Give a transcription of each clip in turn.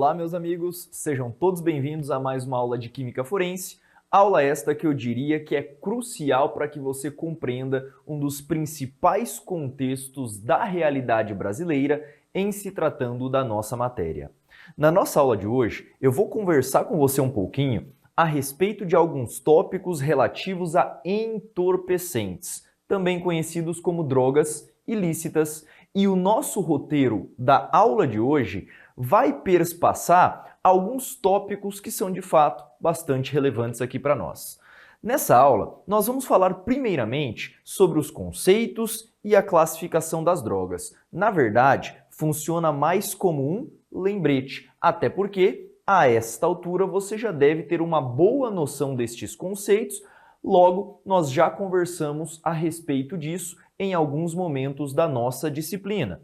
Olá, meus amigos, sejam todos bem-vindos a mais uma aula de Química Forense. Aula esta que eu diria que é crucial para que você compreenda um dos principais contextos da realidade brasileira em se tratando da nossa matéria. Na nossa aula de hoje, eu vou conversar com você um pouquinho a respeito de alguns tópicos relativos a entorpecentes, também conhecidos como drogas ilícitas, e o nosso roteiro da aula de hoje vai perspassar alguns tópicos que são de fato bastante relevantes aqui para nós. Nessa aula, nós vamos falar primeiramente sobre os conceitos e a classificação das drogas. Na verdade, funciona mais como um lembrete, até porque, a esta altura, você já deve ter uma boa noção destes conceitos, logo, nós já conversamos a respeito disso em alguns momentos da nossa disciplina.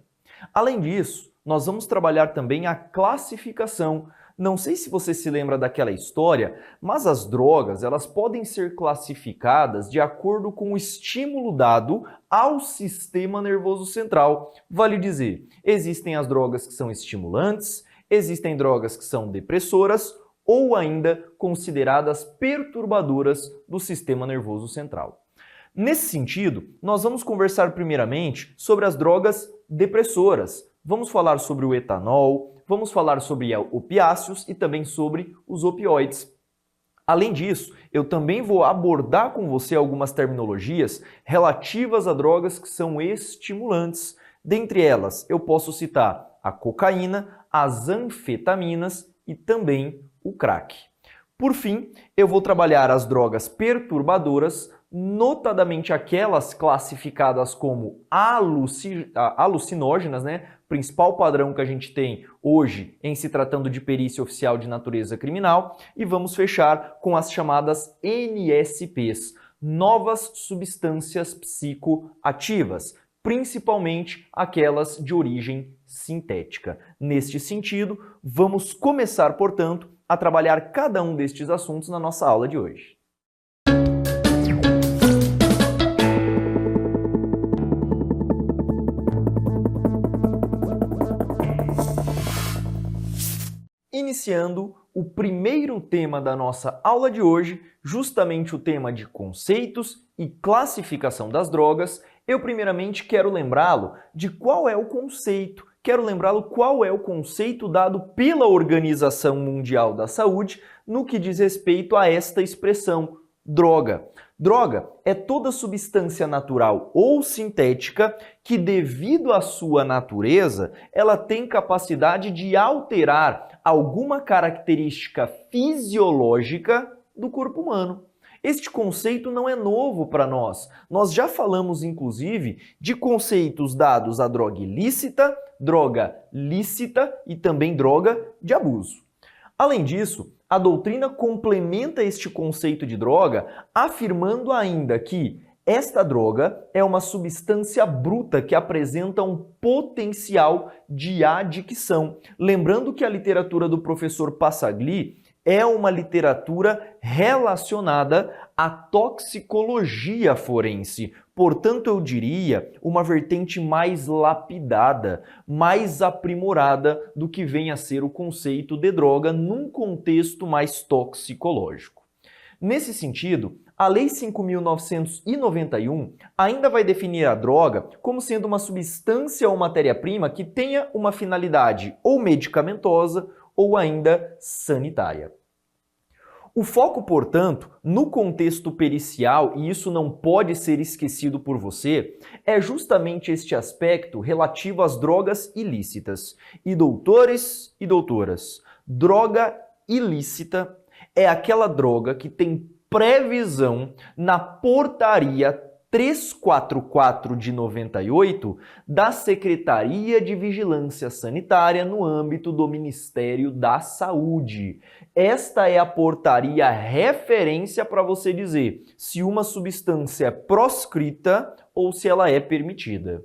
Além disso, nós vamos trabalhar também a classificação. Não sei se você se lembra daquela história, mas as drogas elas podem ser classificadas de acordo com o estímulo dado ao sistema nervoso central. Vale dizer, existem as drogas que são estimulantes, existem drogas que são depressoras ou ainda consideradas perturbadoras do sistema nervoso central. Nesse sentido, nós vamos conversar primeiramente sobre as drogas depressoras. Vamos falar sobre o etanol, vamos falar sobre opiáceos e também sobre os opioides. Além disso, eu também vou abordar com você algumas terminologias relativas a drogas que são estimulantes. Dentre elas, eu posso citar a cocaína, as anfetaminas e também o crack. Por fim, eu vou trabalhar as drogas perturbadoras, notadamente aquelas classificadas como alucinógenas, principal padrão que a gente tem hoje em se tratando de perícia oficial de natureza criminal, e vamos fechar com as chamadas NSPs, novas substâncias psicoativas, principalmente aquelas de origem sintética. Neste sentido, vamos começar, portanto, a trabalhar cada um destes assuntos na nossa aula de hoje. Iniciando o primeiro tema da nossa aula de hoje, justamente o tema de conceitos e classificação das drogas, eu primeiramente quero lembrá-lo de qual é o conceito. Quero lembrá-lo qual é o conceito dado pela Organização Mundial da Saúde no que diz respeito a esta expressão, droga. Droga é toda substância natural ou sintética que, devido à sua natureza, ela tem capacidade de alterar alguma característica fisiológica do corpo humano. Este conceito não é novo para nós. Nós já falamos, inclusive, de conceitos dados à droga ilícita, droga lícita e também droga de abuso. Além disso, a doutrina complementa este conceito de droga afirmando ainda que esta droga é uma substância bruta que apresenta um potencial de adicção. Lembrando que a literatura do professor Passagli é uma literatura relacionada à toxicologia forense. Portanto, eu diria uma vertente mais lapidada, mais aprimorada do que vem a ser o conceito de droga num contexto mais toxicológico. Nesse sentido, a Lei 5.991 ainda vai definir a droga como sendo uma substância ou matéria-prima que tenha uma finalidade ou medicamentosa ou ainda sanitária. O foco, portanto, no contexto pericial, e isso não pode ser esquecido por você, é justamente este aspecto relativo às drogas ilícitas. E doutores e doutoras, droga ilícita é aquela droga que tem previsão na portaria 344 de 98 da Secretaria de Vigilância Sanitária no âmbito do Ministério da Saúde. Esta é a portaria referência para você dizer se uma substância é proscrita ou se ela é permitida.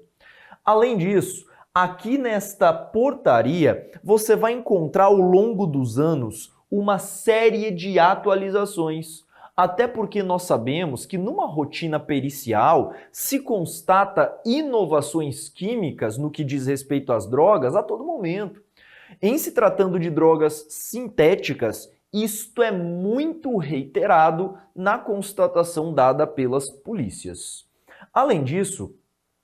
Além disso, aqui nesta portaria você vai encontrar ao longo dos anos uma série de atualizações. Até porque nós sabemos que numa rotina pericial se constata inovações químicas no que diz respeito às drogas a todo momento. Em se tratando de drogas sintéticas, isto é muito reiterado na constatação dada pelas polícias. Além disso,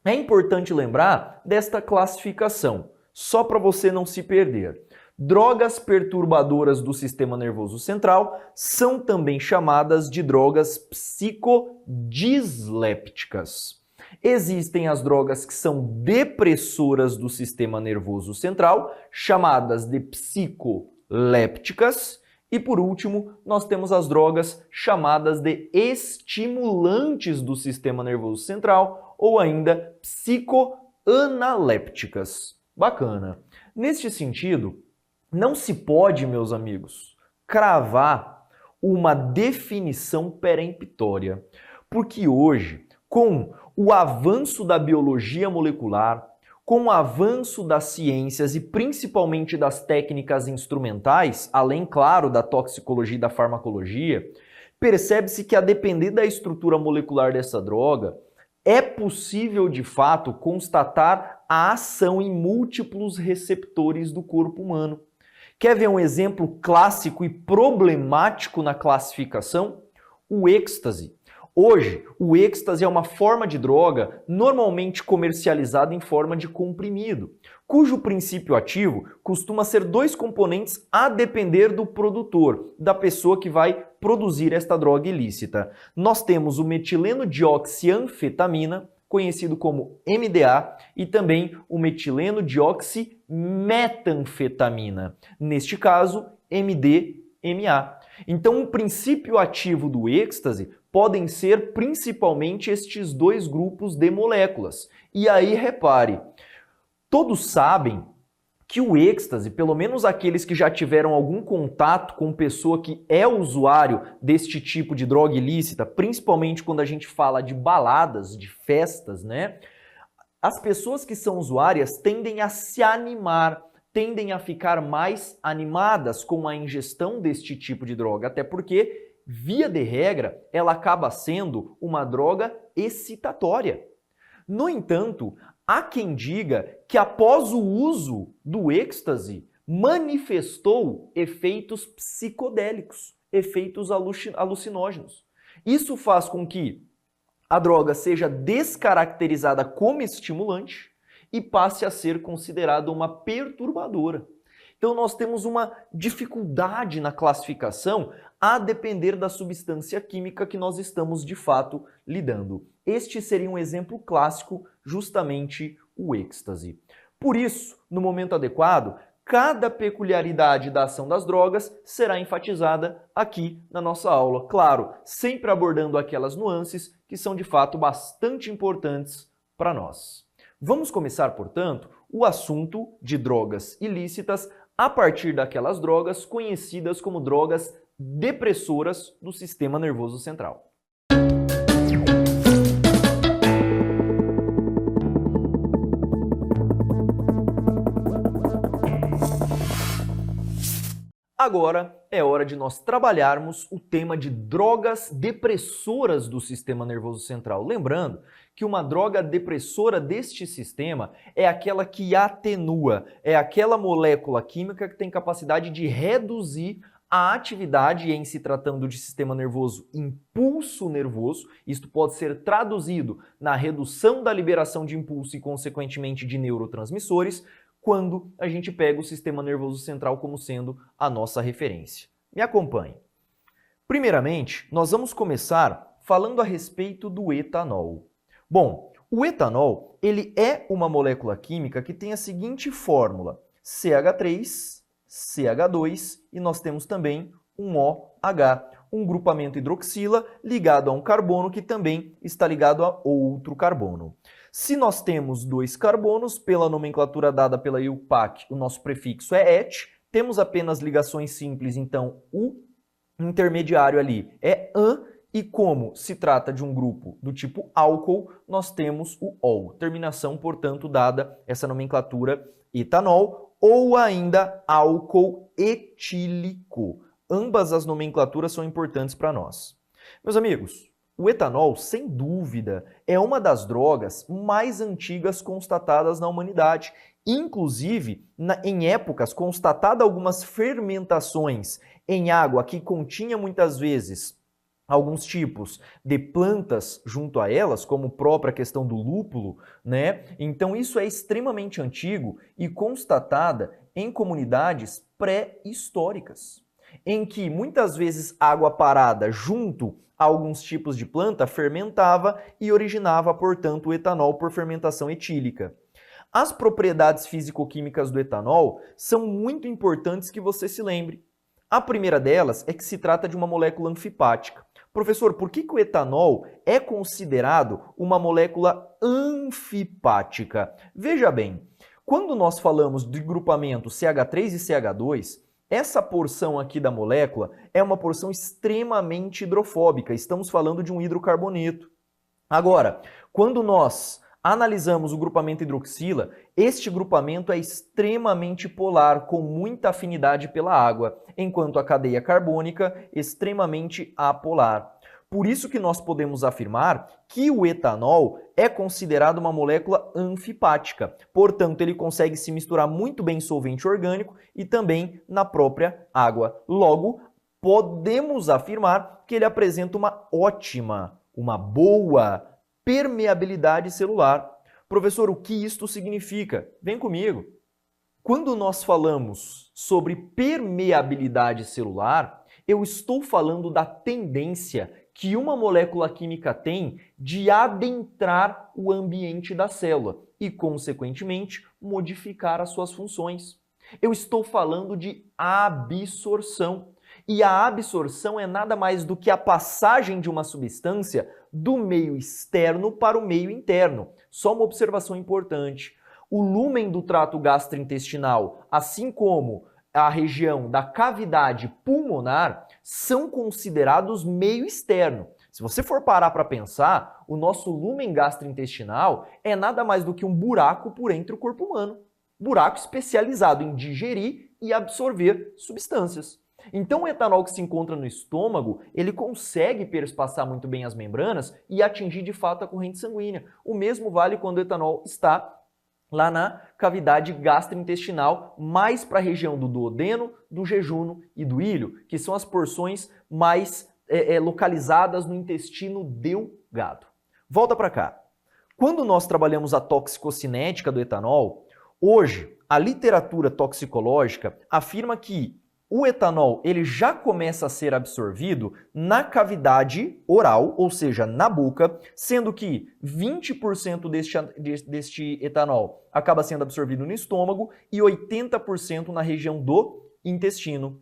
é importante lembrar desta classificação, só para você não se perder. Drogas perturbadoras do sistema nervoso central são também chamadas de drogas psicodislépticas. Existem as drogas que são depressoras do sistema nervoso central, chamadas de psicolépticas. E por último, nós temos as drogas chamadas de estimulantes do sistema nervoso central, ou ainda psicoanalépticas. Bacana. Neste sentido, não se pode, meus amigos, cravar uma definição peremptória, porque hoje, com o avanço da biologia molecular, com o avanço das ciências e principalmente das técnicas instrumentais, além, claro, da toxicologia e da farmacologia, percebe-se que, a depender da estrutura molecular dessa droga, é possível, de fato, constatar a ação em múltiplos receptores do corpo humano. Quer ver um exemplo clássico e problemático na classificação? O êxtase. Hoje, o êxtase é uma forma de droga normalmente comercializada em forma de comprimido, cujo princípio ativo costuma ser 2 componentes a depender do produtor, da pessoa que vai produzir esta droga ilícita. Nós temos o metileno dioxianfetamina, conhecido como MDA, e também o metileno dioximetanfetamina, neste caso MDMA. Então, o princípio ativo do êxtase podem ser principalmente estes 2 grupos de moléculas. E aí, repare, todos sabem que o êxtase, pelo menos aqueles que já tiveram algum contato com pessoa que é usuário deste tipo de droga ilícita, principalmente quando a gente fala de baladas, de festas, né? As pessoas que são usuárias tendem a se animar, tendem a ficar mais animadas com a ingestão deste tipo de droga, até porque, via de regra, ela acaba sendo uma droga excitatória. No entanto, há quem diga que após o uso do êxtase, manifestou efeitos psicodélicos, efeitos alucinógenos. Isso faz com que a droga seja descaracterizada como estimulante e passe a ser considerada uma perturbadora. Então nós temos uma dificuldade na classificação a depender da substância química que nós estamos de fato lidando. Este seria um exemplo clássico, justamente o êxtase. Por isso, no momento adequado, cada peculiaridade da ação das drogas será enfatizada aqui na nossa aula. Claro, sempre abordando aquelas nuances que são de fato bastante importantes para nós. Vamos começar, portanto, o assunto de drogas ilícitas a partir daquelas drogas conhecidas como drogas depressoras do sistema nervoso central. Agora é hora de nós trabalharmos o tema de drogas depressoras do sistema nervoso central. Lembrando que uma droga depressora deste sistema é aquela que atenua, é aquela molécula química que tem capacidade de reduzir a atividade, em se tratando de sistema nervoso, impulso nervoso. Isto pode ser traduzido na redução da liberação de impulso e, consequentemente, de neurotransmissores, quando a gente pega o sistema nervoso central como sendo a nossa referência. Me acompanhe. Primeiramente, nós vamos começar falando a respeito do etanol. Bom, o etanol, ele é uma molécula química que tem a seguinte fórmula: CH3, CH2 e nós temos também um OH, um grupamento hidroxila ligado a um carbono que também está ligado a outro carbono. Se nós temos 2 carbonos, pela nomenclatura dada pela IUPAC, o nosso prefixo é ET, temos apenas ligações simples, então o intermediário ali é AN, e como se trata de um grupo do tipo álcool, nós temos o OL, terminação, portanto, dada essa nomenclatura etanol, ou ainda álcool etílico. Ambas as nomenclaturas são importantes para nós. Meus amigos, o etanol, sem dúvida, é uma das drogas mais antigas constatadas na humanidade Inclusive, em épocas constatadas algumas fermentações em água que continha muitas vezes alguns tipos de plantas junto a elas, como a própria questão do lúpulo, né? Então isso é extremamente antigo e constatada em comunidades pré-históricas, em que muitas vezes água parada junto a alguns tipos de planta fermentava e originava, portanto, o etanol por fermentação etílica. As propriedades físico-químicas do etanol são muito importantes que você se lembre. A primeira delas é que se trata de uma molécula anfipática. Professor, por que o etanol é considerado uma molécula anfipática? Veja bem, quando nós falamos de grupamento CH3 e CH2, essa porção aqui da molécula é uma porção extremamente hidrofóbica. Estamos falando de um hidrocarboneto. Agora, quando nós analisamos o grupamento hidroxila, este grupamento é extremamente polar, com muita afinidade pela água, enquanto a cadeia carbônica é extremamente apolar. Por isso que nós podemos afirmar que o etanol é considerado uma molécula anfipática. Portanto, ele consegue se misturar muito bem em solvente orgânico e também na própria água. Logo, podemos afirmar que ele apresenta uma ótima, uma boa permeabilidade celular. Professor, o que isto significa? Vem comigo. Quando nós falamos sobre permeabilidade celular, eu estou falando da tendência que uma molécula química tem de adentrar o ambiente da célula e, consequentemente, modificar as suas funções. Eu estou falando de absorção. E a absorção é nada mais do que a passagem de uma substância do meio externo para o meio interno. Só uma observação importante. O lúmen do trato gastrointestinal, assim como a região da cavidade pulmonar, são considerados meio externo. Se você for parar para pensar, o nosso lúmen gastrointestinal é nada mais do que um buraco por entre o corpo humano. Buraco especializado em digerir e absorver substâncias. Então o etanol que se encontra no estômago, ele consegue perspassar muito bem as membranas e atingir de fato a corrente sanguínea. O mesmo vale quando o etanol está lá na cavidade gastrointestinal, mais para a região do duodeno, do jejuno e do ilho, que são as porções mais localizadas no intestino delgado. Volta para cá. Quando nós trabalhamos a toxicocinética do etanol, hoje a literatura toxicológica afirma que o etanol ele já começa a ser absorvido na cavidade oral, ou seja, na boca, sendo que 20% deste etanol acaba sendo absorvido no estômago e 80% na região do intestino.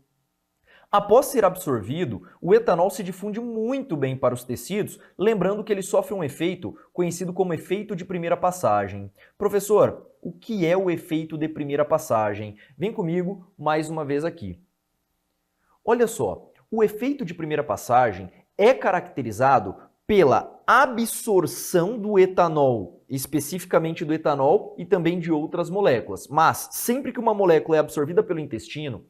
Após ser absorvido, o etanol se difunde muito bem para os tecidos, lembrando que ele sofre um efeito conhecido como efeito de primeira passagem. Professor, o que é o efeito de primeira passagem? Vem comigo mais uma vez aqui. Olha só, o efeito de primeira passagem é caracterizado pela absorção do etanol, especificamente do etanol e também de outras moléculas. Mas sempre que uma molécula é absorvida pelo intestino,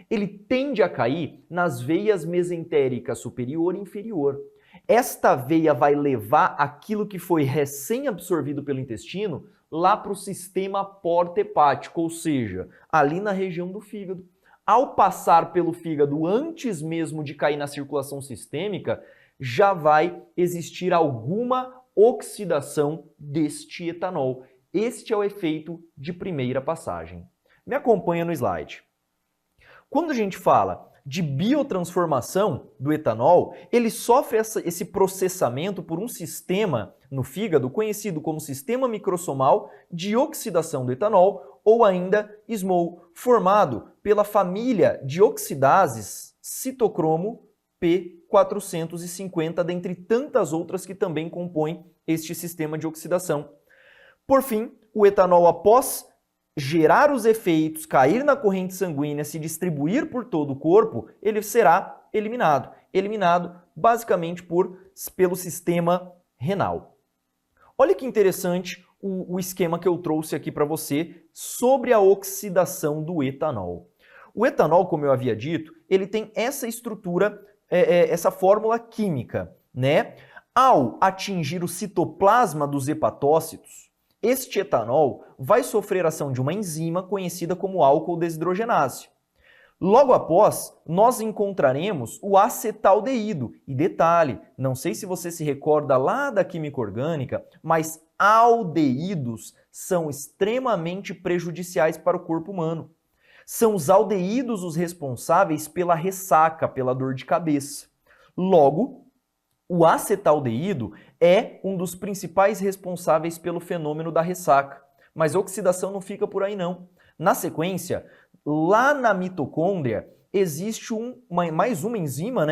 ele tende a cair nas veias mesentérica superior e inferior. Esta veia vai levar aquilo que foi recém-absorvido pelo intestino lá para o sistema porta-hepático, ou seja, ali na região do fígado. Ao passar pelo fígado antes mesmo de cair na circulação sistêmica, já vai existir alguma oxidação deste etanol. Este é o efeito de primeira passagem. Me acompanha no slide. Quando a gente fala de biotransformação do etanol, ele sofre esse processamento por um sistema no fígado conhecido como sistema microsomal de oxidação do etanol, ou ainda SMOL, formado pela família de oxidases citocromo P450, dentre tantas outras que também compõem este sistema de oxidação. Por fim, o etanol, após gerar os efeitos, cair na corrente sanguínea, se distribuir por todo o corpo, ele será eliminado. Eliminado basicamente pelo sistema renal. Olha que interessante o esquema que eu trouxe aqui para você sobre a oxidação do etanol. O etanol, como eu havia dito, ele tem essa estrutura, essa fórmula química, né? Ao atingir o citoplasma dos hepatócitos, este etanol vai sofrer ação de uma enzima conhecida como álcool desidrogenase. Logo após, nós encontraremos o acetaldeído. E detalhe, não sei se você se recorda lá da química orgânica, mas aldeídos são extremamente prejudiciais para o corpo humano. São os aldeídos os responsáveis pela ressaca, pela dor de cabeça. Logo, o acetaldeído é um dos principais responsáveis pelo fenômeno da ressaca. Mas a oxidação não fica por aí não. Na sequência, lá na mitocôndria, existe mais uma enzima,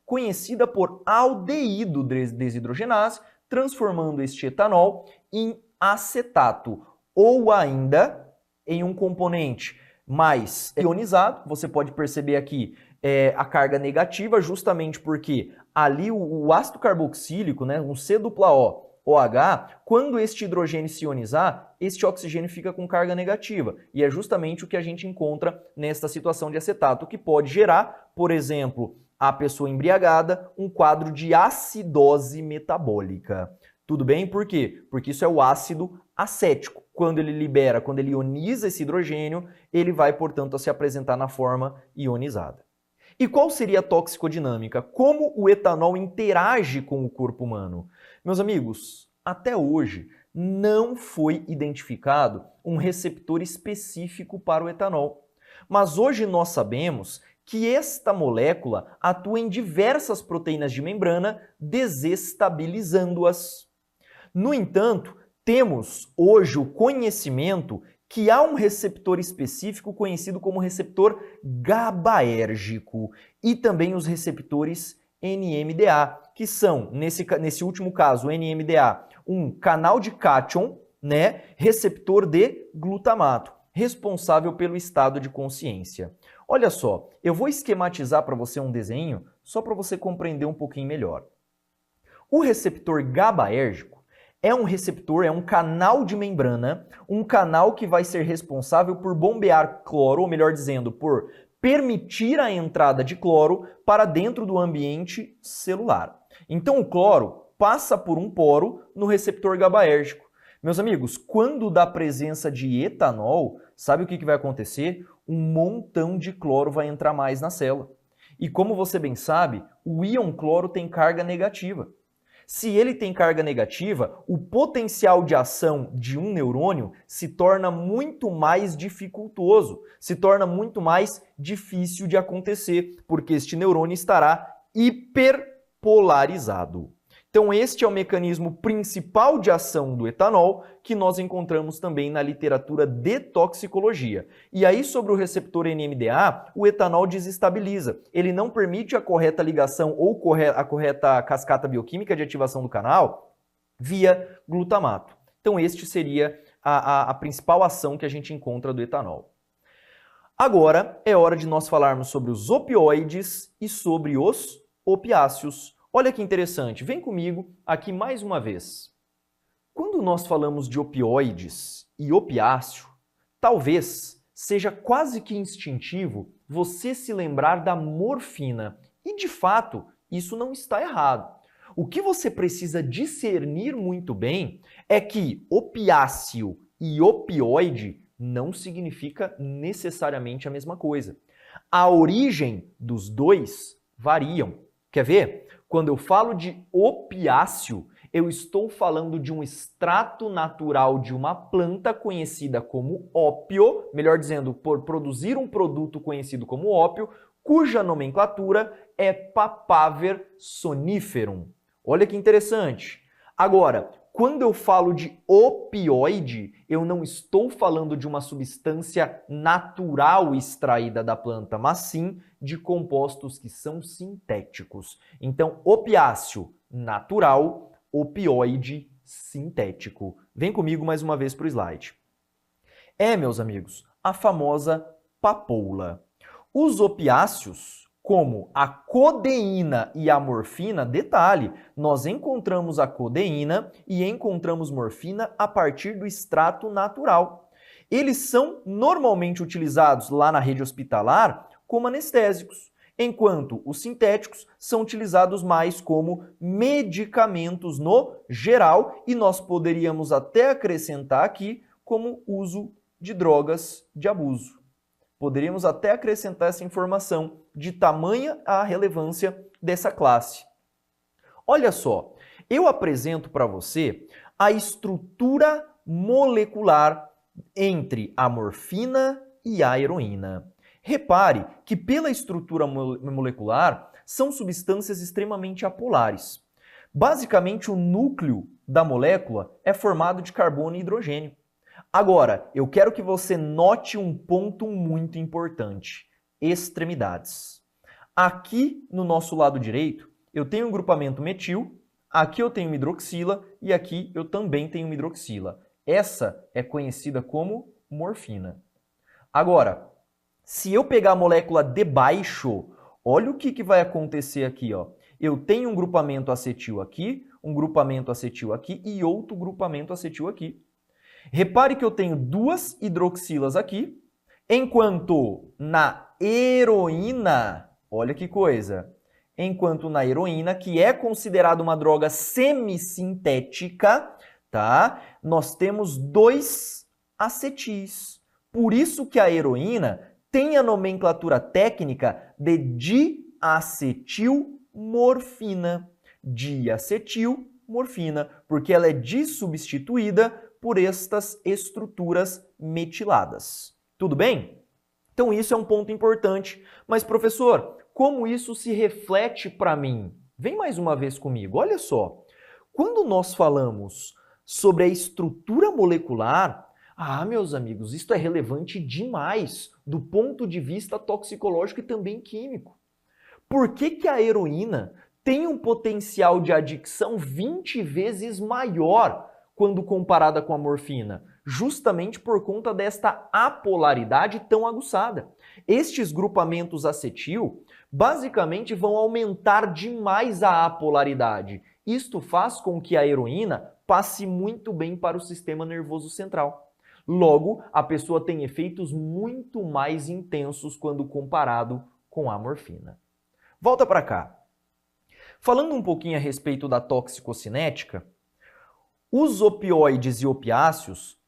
conhecida por aldeído desidrogenase, transformando este etanol em acetato, ou ainda em um componente mais ionizado. Você pode perceber aqui a carga negativa, justamente porque ali o ácido carboxílico, um C-O, OH, quando este hidrogênio se ionizar, este oxigênio fica com carga negativa. E é justamente o que a gente encontra nesta situação de acetato, que pode gerar, por exemplo, a pessoa embriagada, um quadro de acidose metabólica. Tudo bem? Por quê? Porque isso é o ácido acético. Quando ele ioniza esse hidrogênio, ele vai, portanto, a se apresentar na forma ionizada. E qual seria a toxicodinâmica? Como o etanol interage com o corpo humano? Meus amigos, até hoje não foi identificado um receptor específico para o etanol. Mas hoje nós sabemos que esta molécula atua em diversas proteínas de membrana, desestabilizando-as. No entanto, temos hoje o conhecimento que há um receptor específico conhecido como receptor GABAérgico e também os receptores NMDA, que são, nesse último caso, o NMDA, um canal de cátion, receptor de glutamato, responsável pelo estado de consciência. Olha só, eu vou esquematizar para você um desenho só para você compreender um pouquinho melhor. O receptor GABAérgico é um receptor, é um canal de membrana, um canal que vai ser responsável por bombear cloro, ou melhor dizendo, por permitir a entrada de cloro para dentro do ambiente celular. Então o cloro passa por um poro no receptor GABAérgico. Meus amigos, quando dá presença de etanol, sabe o que vai acontecer? Um montão de cloro vai entrar mais na célula. E como você bem sabe, o íon cloro tem carga negativa. Se ele tem carga negativa, o potencial de ação de um neurônio se torna muito mais dificultoso, se torna muito mais difícil de acontecer, porque este neurônio estará hiperpolarizado. Então este é o mecanismo principal de ação do etanol que nós encontramos também na literatura de toxicologia. E aí sobre o receptor NMDA, o etanol desestabiliza. Ele não permite a correta ligação ou a correta cascata bioquímica de ativação do canal via glutamato. Então este seria a principal ação que a gente encontra do etanol. Agora é hora de nós falarmos sobre os opioides e sobre os opiáceos. Olha que interessante, vem comigo aqui mais uma vez. Quando nós falamos de opioides e opiáceo, talvez seja quase que instintivo você se lembrar da morfina. E de fato, isso não está errado. O que você precisa discernir muito bem é que opiáceo e opioide não significa necessariamente a mesma coisa. A origem dos dois variam. Quer ver? Quando eu falo de opiáceo, eu estou falando de um extrato natural de uma planta conhecida como ópio, melhor dizendo, por produzir um produto conhecido como ópio, cuja nomenclatura é Papaver soniferum. Olha que interessante. Agora, quando eu falo de opioide, eu não estou falando de uma substância natural extraída da planta, mas sim de compostos que são sintéticos. Então, opiáceo natural, opioide sintético. Vem comigo mais uma vez para o slide. Meus amigos, a famosa papoula. Os opiáceos, como a codeína e a morfina, detalhe, nós encontramos a codeína e encontramos morfina a partir do extrato natural. Eles são normalmente utilizados lá na rede hospitalar como anestésicos. enquanto os sintéticos são utilizados mais como medicamentos no geral, e nós poderíamos até acrescentar aqui como uso de drogas de abuso. Poderíamos até acrescentar essa informação de tamanha a relevância dessa classe. Olha só, eu apresento para você a estrutura molecular entre a morfina e a heroína. Repare que pela estrutura molecular são substâncias extremamente apolares. Basicamente, o núcleo da molécula é formado de carbono e hidrogênio. Agora, eu quero que você note um ponto muito importante: extremidades. Aqui no nosso lado direito, eu tenho um grupamento metil, aqui eu tenho uma hidroxila e aqui eu também tenho uma hidroxila. Essa é conhecida como morfina. Agora, se eu pegar a molécula de baixo, olha o que vai acontecer aqui, ó. Eu tenho um grupamento acetil aqui, um grupamento acetil aqui e outro grupamento acetil aqui. Repare que eu tenho duas hidroxilas aqui, enquanto na heroína, olha que coisa, enquanto na heroína, que é considerada uma droga semissintética, tá? Nós temos dois acetis. Por isso que a heroína tem a nomenclatura técnica de diacetilmorfina. Diacetilmorfina, porque ela é dissubstituída por estas estruturas metiladas. Tudo bem? Então isso é um ponto importante. Mas, professor, como isso se reflete para mim? Vem mais uma vez comigo. Olha só. Quando nós falamos sobre a estrutura molecular, meus amigos, isso é relevante demais do ponto de vista toxicológico e também químico. Por que a heroína tem um potencial de adicção 20 vezes maior quando comparada com a morfina? Justamente por conta desta apolaridade tão aguçada. Estes grupamentos acetil basicamente vão aumentar demais a apolaridade. Isto faz com que a heroína passe muito bem para o sistema nervoso central. Logo, a pessoa tem efeitos muito mais intensos quando comparado com a morfina. Volta para cá. Falando um pouquinho a respeito da toxicocinética, os opioides e opiáceos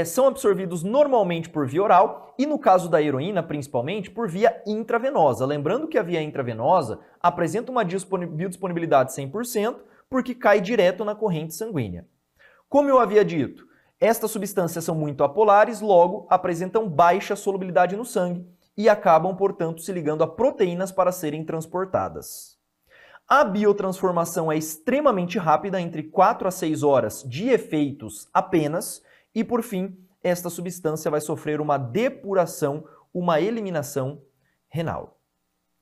são absorvidos normalmente por via oral e, no caso da heroína, principalmente, por via intravenosa. Lembrando que a via intravenosa apresenta uma biodisponibilidade 100% porque cai direto na corrente sanguínea. Como eu havia dito, estas substâncias são muito apolares, logo apresentam baixa solubilidade no sangue e acabam, portanto, se ligando a proteínas para serem transportadas. A biotransformação é extremamente rápida, entre 4 a 6 horas de efeitos apenas, e por fim, esta substância vai sofrer uma depuração, uma eliminação renal.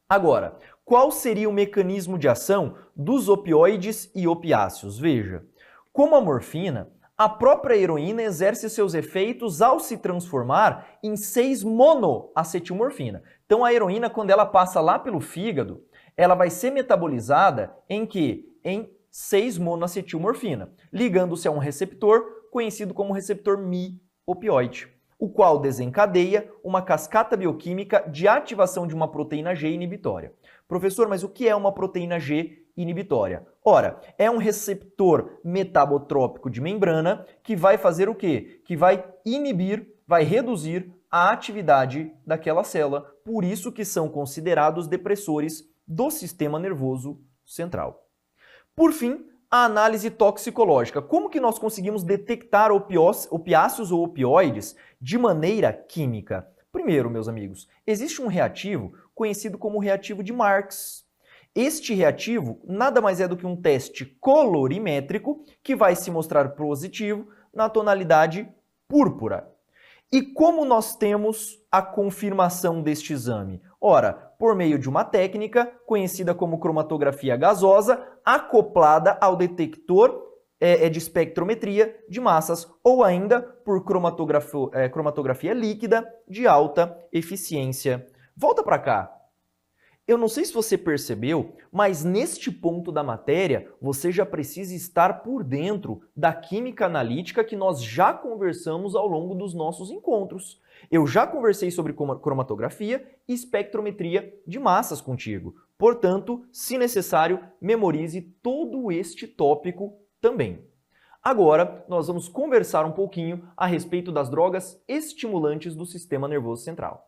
Agora, qual seria o mecanismo de ação dos opioides e opiáceos? Veja, como a morfina, a própria heroína exerce seus efeitos ao se transformar em 6-monoacetilmorfina. Então a heroína, quando ela passa lá pelo fígado, ela vai ser metabolizada em quê? Em 6-monoacetilmorfina, ligando-se a um receptor conhecido como receptor mi-opioide, o qual desencadeia uma cascata bioquímica de ativação de uma proteína G inibitória. Professor, mas o que é uma proteína G inibitória? Ora, é um receptor metabotrópico de membrana que vai fazer o quê? Que vai inibir, vai reduzir a atividade daquela célula. Por isso que são considerados depressores do sistema nervoso central. Por fim, a análise toxicológica. Como que nós conseguimos detectar opiáceos ou opioides de maneira química? Primeiro, meus amigos, existe um reativo conhecido como reativo de Marx. Este reativo nada mais é do que um teste colorimétrico que vai se mostrar positivo na tonalidade púrpura. E como nós temos a confirmação deste exame? Ora, por meio de uma técnica conhecida como cromatografia gasosa, acoplada ao detector de espectrometria de massas, ou ainda por cromatografia líquida de alta eficiência. Volta para cá. Eu não sei se você percebeu, mas neste ponto da matéria você já precisa estar por dentro da química analítica que nós já conversamos ao longo dos nossos encontros. Eu já conversei sobre cromatografia e espectrometria de massas contigo. Portanto, se necessário, memorize todo este tópico também. Agora, nós vamos conversar um pouquinho a respeito das drogas estimulantes do sistema nervoso central.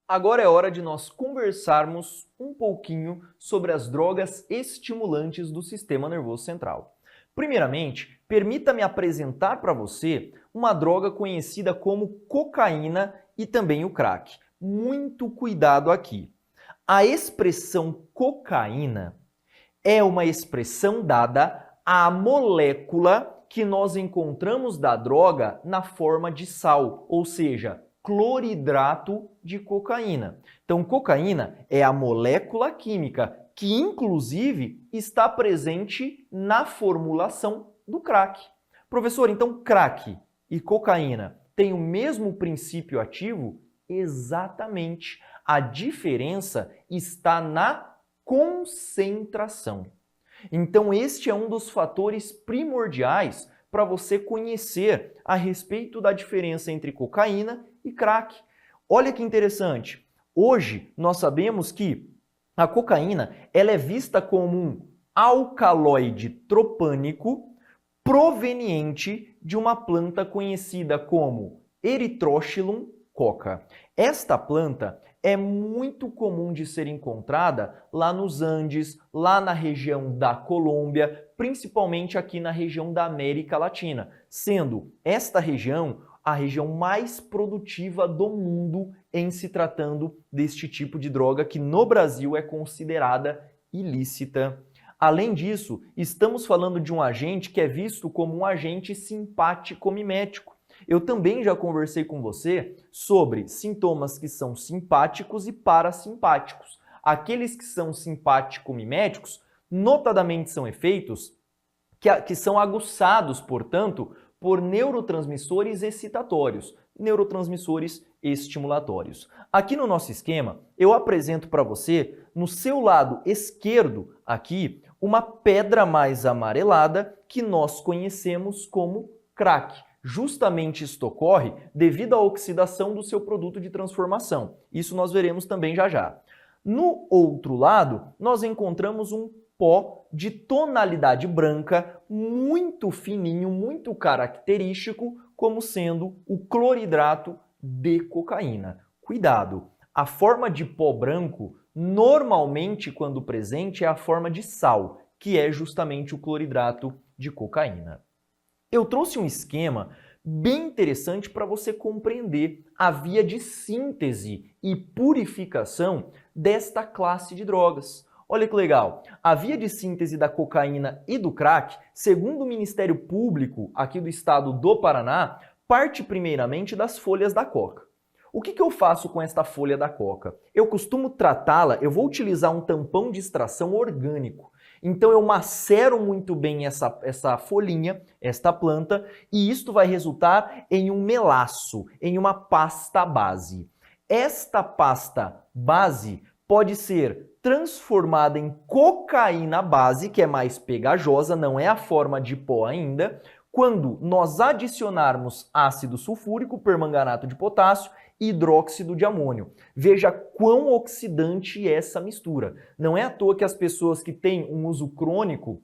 Agora é hora de nós conversarmos um pouquinho sobre as drogas estimulantes do sistema nervoso central. Primeiramente, permita-me apresentar para você uma droga conhecida como cocaína e também o crack. Muito cuidado aqui. A expressão cocaína é uma expressão dada à molécula que nós encontramos da droga na forma de sal, ou seja, cloridrato de cocaína. Então, cocaína é a molécula química que, inclusive, está presente na formulação do crack. Professor, então crack e cocaína têm o mesmo princípio ativo? Exatamente. A diferença está na concentração. Então, este é um dos fatores primordiais para você conhecer a respeito da diferença entre cocaína e crack. Olha que interessante. Hoje, nós sabemos que a cocaína ela é vista como um alcaloide tropânico proveniente de uma planta conhecida como Erythroscilum coca. Esta planta é muito comum de ser encontrada lá nos Andes, lá na região da Colômbia, principalmente aqui na região da América Latina, sendo esta região a região mais produtiva do mundo em se tratando deste tipo de droga que no Brasil é considerada ilícita. Além disso, estamos falando de um agente que é visto como um agente simpático-mimético. Eu também já conversei com você sobre sintomas que são simpáticos e parasimpáticos. Aqueles que são simpático-miméticos, notadamente são efeitos que são aguçados, portanto, por neurotransmissores excitatórios, neurotransmissores estimulatórios. Aqui no nosso esquema, eu apresento para você, no seu lado esquerdo, aqui, uma pedra mais amarelada que nós conhecemos como crack. Justamente isto ocorre devido à oxidação do seu produto de transformação. Isso nós veremos também já já. No outro lado, nós encontramos um pó de tonalidade branca, muito fininho, muito característico, como sendo o cloridrato de cocaína. Cuidado! A forma de pó branco, normalmente quando presente, é a forma de sal, que é justamente o cloridrato de cocaína. Eu trouxe um esquema bem interessante para você compreender a via de síntese e purificação desta classe de drogas. Olha que legal, a via de síntese da cocaína e do crack, segundo o Ministério Público aqui do estado do Paraná, parte primeiramente das folhas da coca. O que eu faço com esta folha da coca? Eu costumo tratá-la, eu vou utilizar um tampão de extração orgânico. Então eu macero muito bem essa folhinha, esta planta, e isto vai resultar em um melaço, em uma pasta base. Esta pasta base pode ser transformada em cocaína base, que é mais pegajosa, não é a forma de pó ainda, quando nós adicionarmos ácido sulfúrico, permanganato de potássio e hidróxido de amônio. Veja quão oxidante é essa mistura. Não é à toa que as pessoas que têm um uso crônico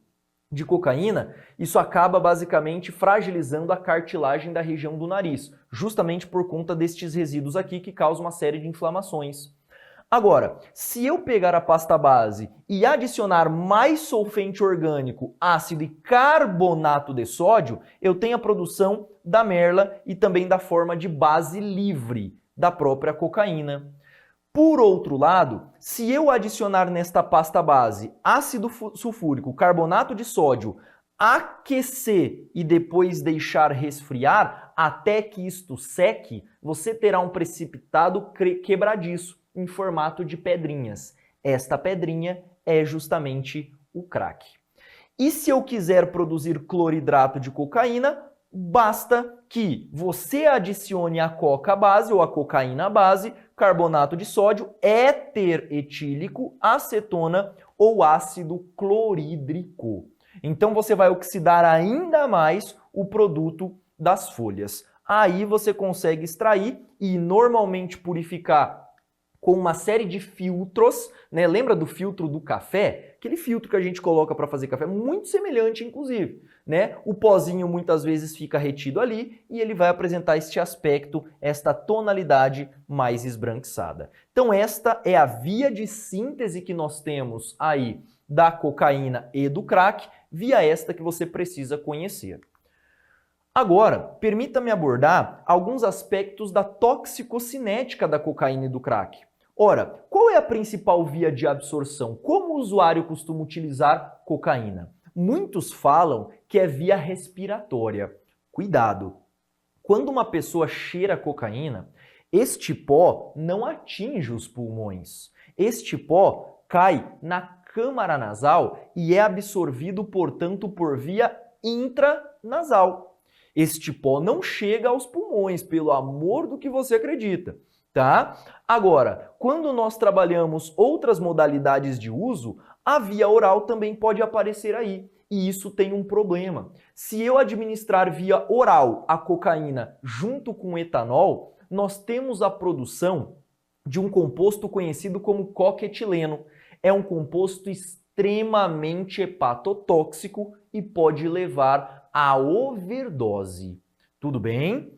de cocaína, isso acaba basicamente fragilizando a cartilagem da região do nariz, justamente por conta destes resíduos aqui que causam uma série de inflamações. Agora, se eu pegar a pasta base e adicionar mais solvente orgânico, ácido e carbonato de sódio, eu tenho a produção da merla e também da forma de base livre da própria cocaína. Por outro lado, se eu adicionar nesta pasta base ácido sulfúrico, carbonato de sódio, aquecer e depois deixar resfriar até que isto seque, você terá um precipitado quebradiço em formato de pedrinhas. Esta pedrinha é justamente o crack. E se eu quiser produzir cloridrato de cocaína, basta que você adicione a coca base ou a cocaína base, carbonato de sódio, éter etílico, acetona ou ácido clorídrico. Então você vai oxidar ainda mais o produto das folhas. Aí você consegue extrair e normalmente purificar com uma série de filtros, né? Lembra do filtro do café? Aquele filtro que a gente coloca para fazer café, muito semelhante inclusive, né? O pozinho muitas vezes fica retido ali e ele vai apresentar este aspecto, esta tonalidade mais esbranquiçada. Então esta é a via de síntese que nós temos aí da cocaína e do crack, via esta que você precisa conhecer. Agora, permita-me abordar alguns aspectos da toxicocinética da cocaína e do crack. Ora, qual é a principal via de absorção? Como o usuário costuma utilizar cocaína? Muitos falam que é via respiratória. Cuidado! Quando uma pessoa cheira cocaína, este pó não atinge os pulmões. Este pó cai na câmara nasal e é absorvido, portanto, por via intranasal. Este pó não chega aos pulmões, pelo amor do que você acredita, tá? Agora, quando nós trabalhamos outras modalidades de uso, a via oral também pode aparecer aí. E isso tem um problema. Se eu administrar via oral a cocaína junto com o etanol, nós temos a produção de um composto conhecido como coquetileno. É um composto extremamente hepatotóxico e pode levar a overdose. Tudo bem?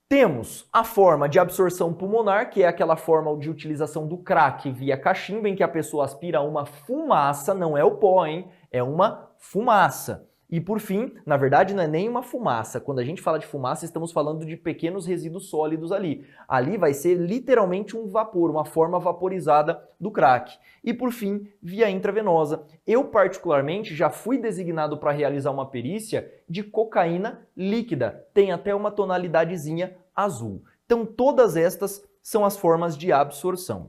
Temos a forma de absorção pulmonar, que é aquela forma de utilização do crack via cachimbo, em que a pessoa aspira uma fumaça, não é o pó, hein? É uma fumaça. E por fim, na verdade não é nem uma fumaça. Quando a gente fala de fumaça, estamos falando de pequenos resíduos sólidos ali. Ali vai ser literalmente um vapor, uma forma vaporizada do crack. E por fim, via intravenosa. Eu particularmente já fui designado para realizar uma perícia de cocaína líquida. Tem até uma tonalidadezinha azul. Então todas estas são as formas de absorção.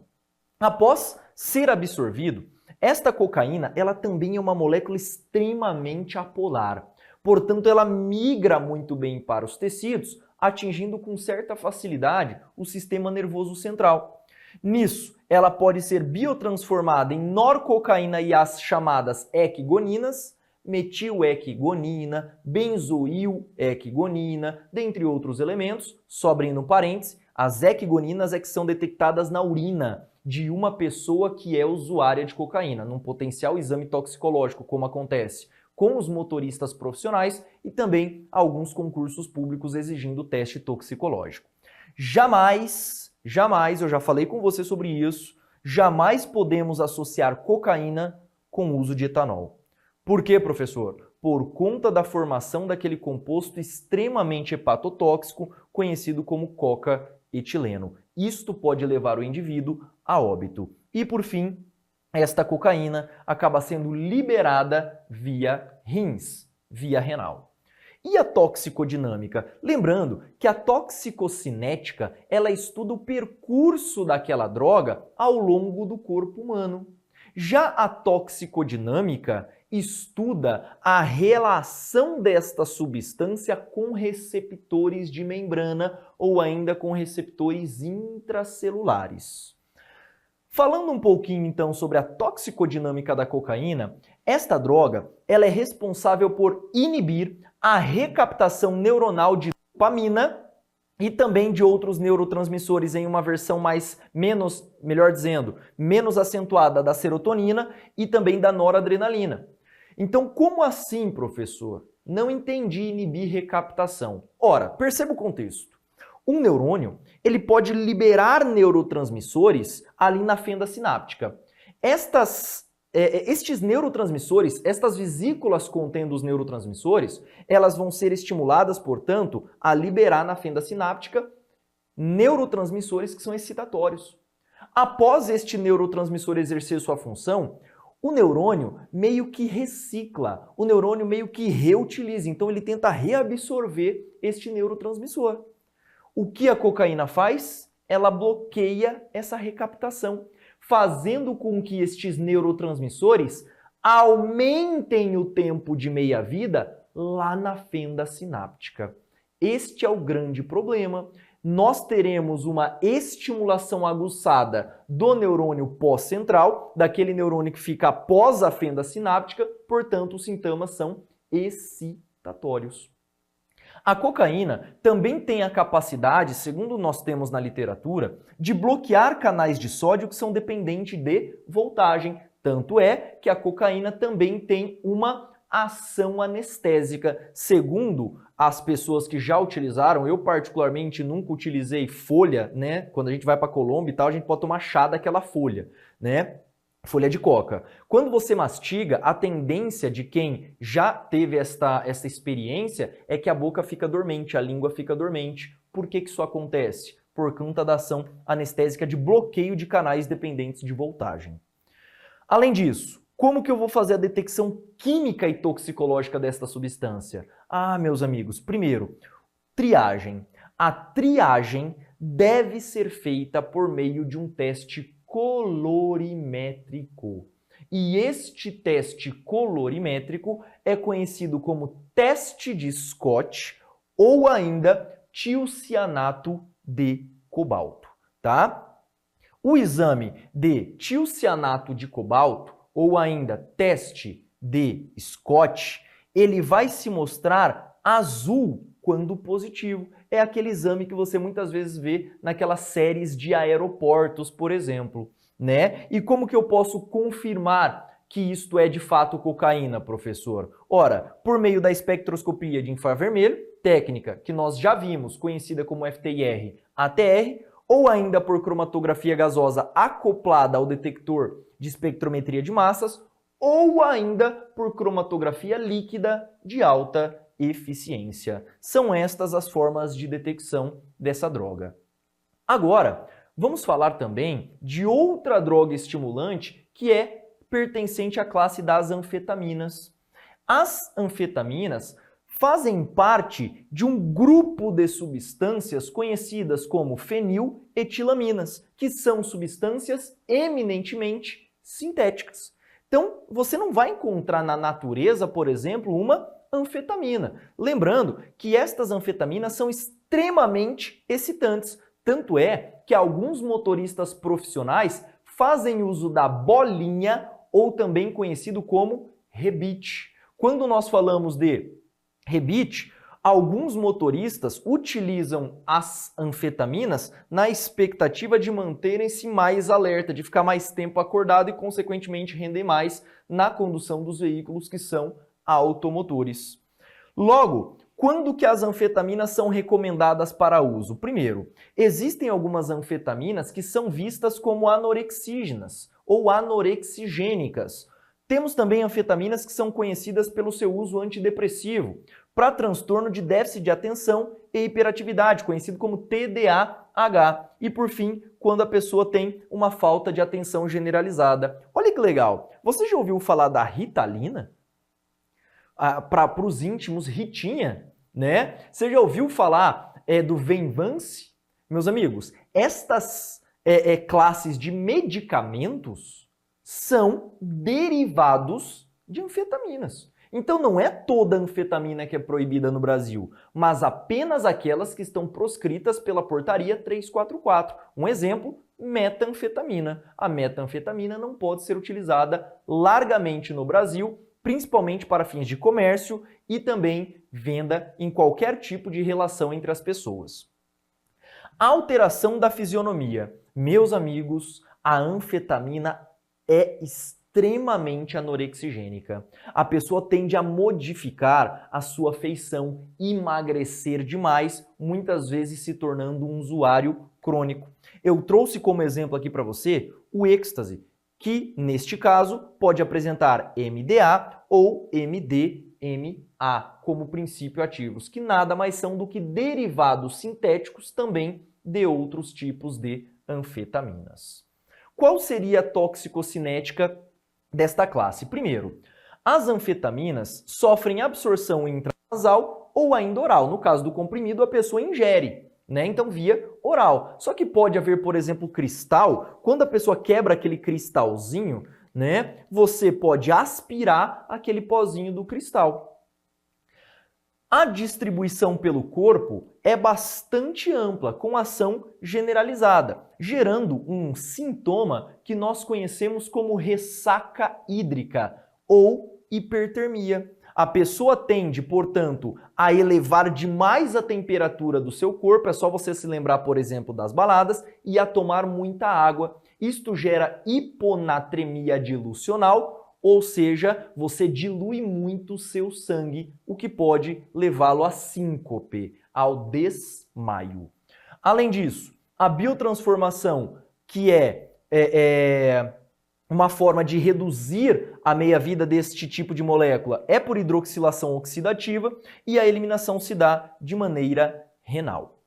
Após ser absorvido, esta cocaína, ela também é uma molécula extremamente apolar. Portanto, ela migra muito bem para os tecidos, atingindo com certa facilidade o sistema nervoso central. Nisso, ela pode ser biotransformada em norcocaína e as chamadas equigoninas, metilequigonina, benzoilequigonina, dentre outros elementos. Só abrindo um parênteses, as equigoninas é que são detectadas na urina de uma pessoa que é usuária de cocaína, num potencial exame toxicológico, como acontece com os motoristas profissionais e também alguns concursos públicos exigindo teste toxicológico. Jamais, eu já falei com você sobre isso, jamais podemos associar cocaína com o uso de etanol. Por quê, professor? Por conta da formação daquele composto extremamente hepatotóxico conhecido como coca-etileno. Isto pode levar o indivíduo a óbito. E por fim, esta cocaína acaba sendo liberada via rins, via renal. E a toxicodinâmica? Lembrando que a toxicocinética, ela estuda o percurso daquela droga ao longo do corpo humano. Já a toxicodinâmica estuda a relação desta substância com receptores de membrana ou ainda com receptores intracelulares. Falando um pouquinho então sobre a toxicodinâmica da cocaína, esta droga ela é responsável por inibir a recaptação neuronal de dopamina e também de outros neurotransmissores em uma versão menos acentuada da serotonina e também da noradrenalina. Então, como assim, professor? Não entendi inibir recaptação. Ora, perceba o contexto. Um neurônio, ele pode liberar neurotransmissores ali na fenda sináptica. Estes neurotransmissores, estas vesículas contendo os neurotransmissores, elas vão ser estimuladas, portanto, a liberar na fenda sináptica neurotransmissores que são excitatórios. Após este neurotransmissor exercer sua função, o neurônio meio que recicla, o neurônio meio que reutiliza, então ele tenta reabsorver este neurotransmissor. O que a cocaína faz? Ela bloqueia essa recaptação, fazendo com que estes neurotransmissores aumentem o tempo de meia-vida lá na fenda sináptica. Este é o grande problema. Nós teremos uma estimulação aguçada do neurônio pós-central, daquele neurônio que fica após a fenda sináptica, portanto, os sintomas são excitatórios. A cocaína também tem a capacidade, segundo nós temos na literatura, de bloquear canais de sódio que são dependentes de voltagem. Tanto é que a cocaína também tem uma ação anestésica. Segundo as pessoas que já utilizaram, eu particularmente nunca utilizei folha, né? Quando a gente vai para Colômbia e tal, a gente pode tomar chá daquela folha, né? Folha de coca. Quando você mastiga, a tendência de quem já teve essa experiência é que a boca fica dormente, a língua fica dormente. Por que isso acontece? Por conta da ação anestésica de bloqueio de canais dependentes de voltagem. Além disso, como que eu vou fazer a detecção química e toxicológica desta substância? Ah, meus amigos, primeiro, triagem. A triagem deve ser feita por meio de um teste colorimétrico. E este teste colorimétrico é conhecido como teste de Scott ou ainda tiocianato de cobalto, tá? O exame de tiocianato de cobalto ou ainda teste de Scott, ele vai se mostrar azul quando positivo. É aquele exame que você muitas vezes vê naquelas séries de aeroportos, por exemplo, né? E como que eu posso confirmar que isto é de fato cocaína, professor? Ora, por meio da espectroscopia de infravermelho, técnica que nós já vimos, conhecida como FTIR, ATR, ou ainda por cromatografia gasosa acoplada ao detector de espectrometria de massas, ou ainda por cromatografia líquida de alta eficiência. São estas as formas de detecção dessa droga. Agora, vamos falar também de outra droga estimulante que é pertencente à classe das anfetaminas. As anfetaminas fazem parte de um grupo de substâncias conhecidas como feniletilaminas, que são substâncias eminentemente sintéticas. Então, você não vai encontrar na natureza, por exemplo, uma anfetamina. Lembrando que estas anfetaminas são extremamente excitantes. Tanto é que alguns motoristas profissionais fazem uso da bolinha, ou também conhecido como rebite. Quando nós falamos de rebite, alguns motoristas utilizam as anfetaminas na expectativa de manterem-se mais alerta, de ficar mais tempo acordado e, consequentemente, render mais na condução dos veículos que são automotores. Logo, quando que as anfetaminas são recomendadas para uso? Primeiro, existem algumas anfetaminas que são vistas como anorexígenas ou anorexigênicas. Temos também anfetaminas que são conhecidas pelo seu uso antidepressivo para transtorno de déficit de atenção e hiperatividade, conhecido como TDAH. E por fim, quando a pessoa tem uma falta de atenção generalizada. Olha que legal, você já ouviu falar da Ritalina? Para os íntimos, Ritinha, né? Você já ouviu falar do Venvance? Meus amigos, estas classes de medicamentos são derivados de anfetaminas. Então não é toda anfetamina que é proibida no Brasil, mas apenas aquelas que estão proscritas pela portaria 344. Um exemplo, metanfetamina. A metanfetamina não pode ser utilizada largamente no Brasil, principalmente para fins de comércio e também venda em qualquer tipo de relação entre as pessoas. A alteração da fisionomia. Meus amigos, a anfetamina é extremamente anorexigênica. A pessoa tende a modificar a sua feição, emagrecer demais, muitas vezes se tornando um usuário crônico. Eu trouxe como exemplo aqui para você o êxtase, que neste caso pode apresentar MDA ou MDMA como princípio ativos, que nada mais são do que derivados sintéticos também de outros tipos de anfetaminas. Qual seria a toxicocinética desta classe? Primeiro, as anfetaminas sofrem absorção intranasal ou ainda oral. No caso do comprimido, a pessoa ingere, né? Então, via oral. Só que pode haver, por exemplo, cristal. Quando a pessoa quebra aquele cristalzinho né, você pode aspirar aquele pozinho do cristal. A distribuição pelo corpo é bastante ampla, com ação generalizada, gerando um sintoma que nós conhecemos como ressaca hídrica ou hipertermia. A pessoa tende, portanto, a elevar demais a temperatura do seu corpo, é só você se lembrar, por exemplo, das baladas, e a tomar muita água. Isto gera hiponatremia dilucional, ou seja, você dilui muito o seu sangue, o que pode levá-lo a síncope, ao desmaio. Além disso, a biotransformação, que é uma forma de reduzir a meia-vida deste tipo de molécula, é por hidroxilação oxidativa e a eliminação se dá de maneira renal.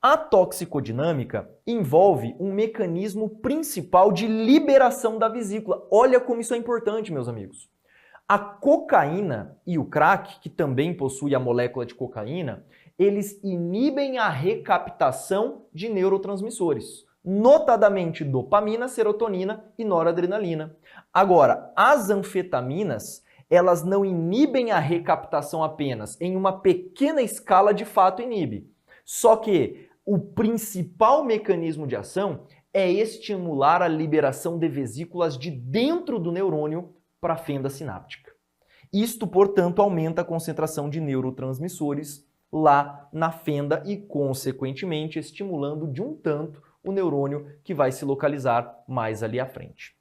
A toxicodinâmica envolve um mecanismo principal de liberação da vesícula. Olha como isso é importante, meus amigos. A cocaína e o crack, que também possui a molécula de cocaína, eles inibem a recaptação de neurotransmissores, notadamente dopamina, serotonina e noradrenalina. Agora, as anfetaminas, elas não inibem a recaptação apenas, em uma pequena escala de fato inibe. Só que o principal mecanismo de ação é estimular a liberação de vesículas de dentro do neurônio para a fenda sináptica. Isto, portanto, aumenta a concentração de neurotransmissores lá na fenda e, consequentemente, estimulando de um tanto o neurônio que vai se localizar mais ali à frente.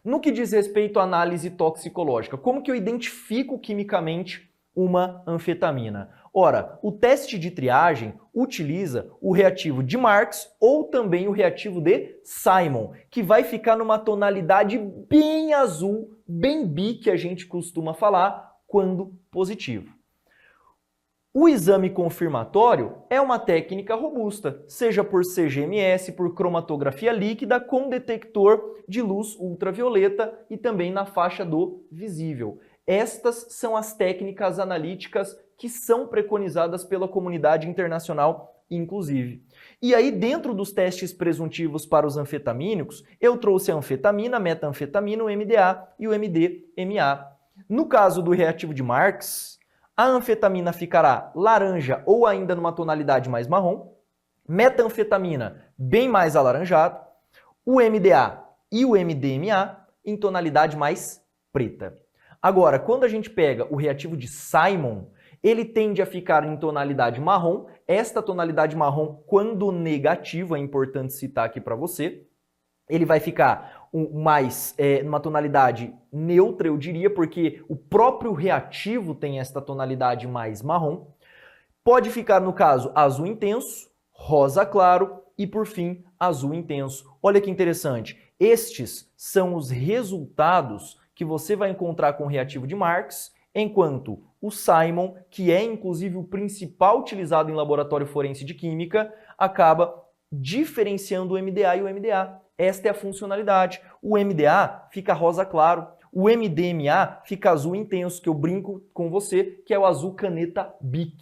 No que diz respeito à análise toxicológica, como que eu identifico quimicamente uma anfetamina? Ora, o teste de triagem utiliza o reativo de Marks ou também o reativo de Simon, que vai ficar numa tonalidade bem azul, bem bi, que a gente costuma falar quando positivo. O exame confirmatório é uma técnica robusta, seja por CGMS, por cromatografia líquida, com detector de luz ultravioleta e também na faixa do visível. Estas são as técnicas analíticas que são preconizadas pela comunidade internacional, inclusive. E aí, dentro dos testes presuntivos para os anfetamínicos, eu trouxe a anfetamina, a metanfetamina, o MDA e o MDMA. No caso do reativo de Marks, a anfetamina ficará laranja ou ainda numa tonalidade mais marrom, metanfetamina bem mais alaranjado, o MDA e o MDMA em tonalidade mais preta. Agora, quando a gente pega o reativo de Simon, ele tende a ficar em tonalidade marrom. Esta tonalidade marrom, quando negativo, é importante citar aqui para você, ele vai ficar mais numa tonalidade neutra, eu diria, porque o próprio reativo tem esta tonalidade mais marrom. Pode ficar, no caso, azul intenso, rosa claro e, por fim, azul intenso. Olha que interessante. Estes são os resultados que você vai encontrar com o reativo de Marks, enquanto o Simon, que é inclusive o principal utilizado em laboratório forense de química, acaba diferenciando o MDA e o MDA. Esta é a funcionalidade. O MDA fica rosa claro, o MDMA fica azul intenso, que eu brinco com você, que é o azul caneta Bic,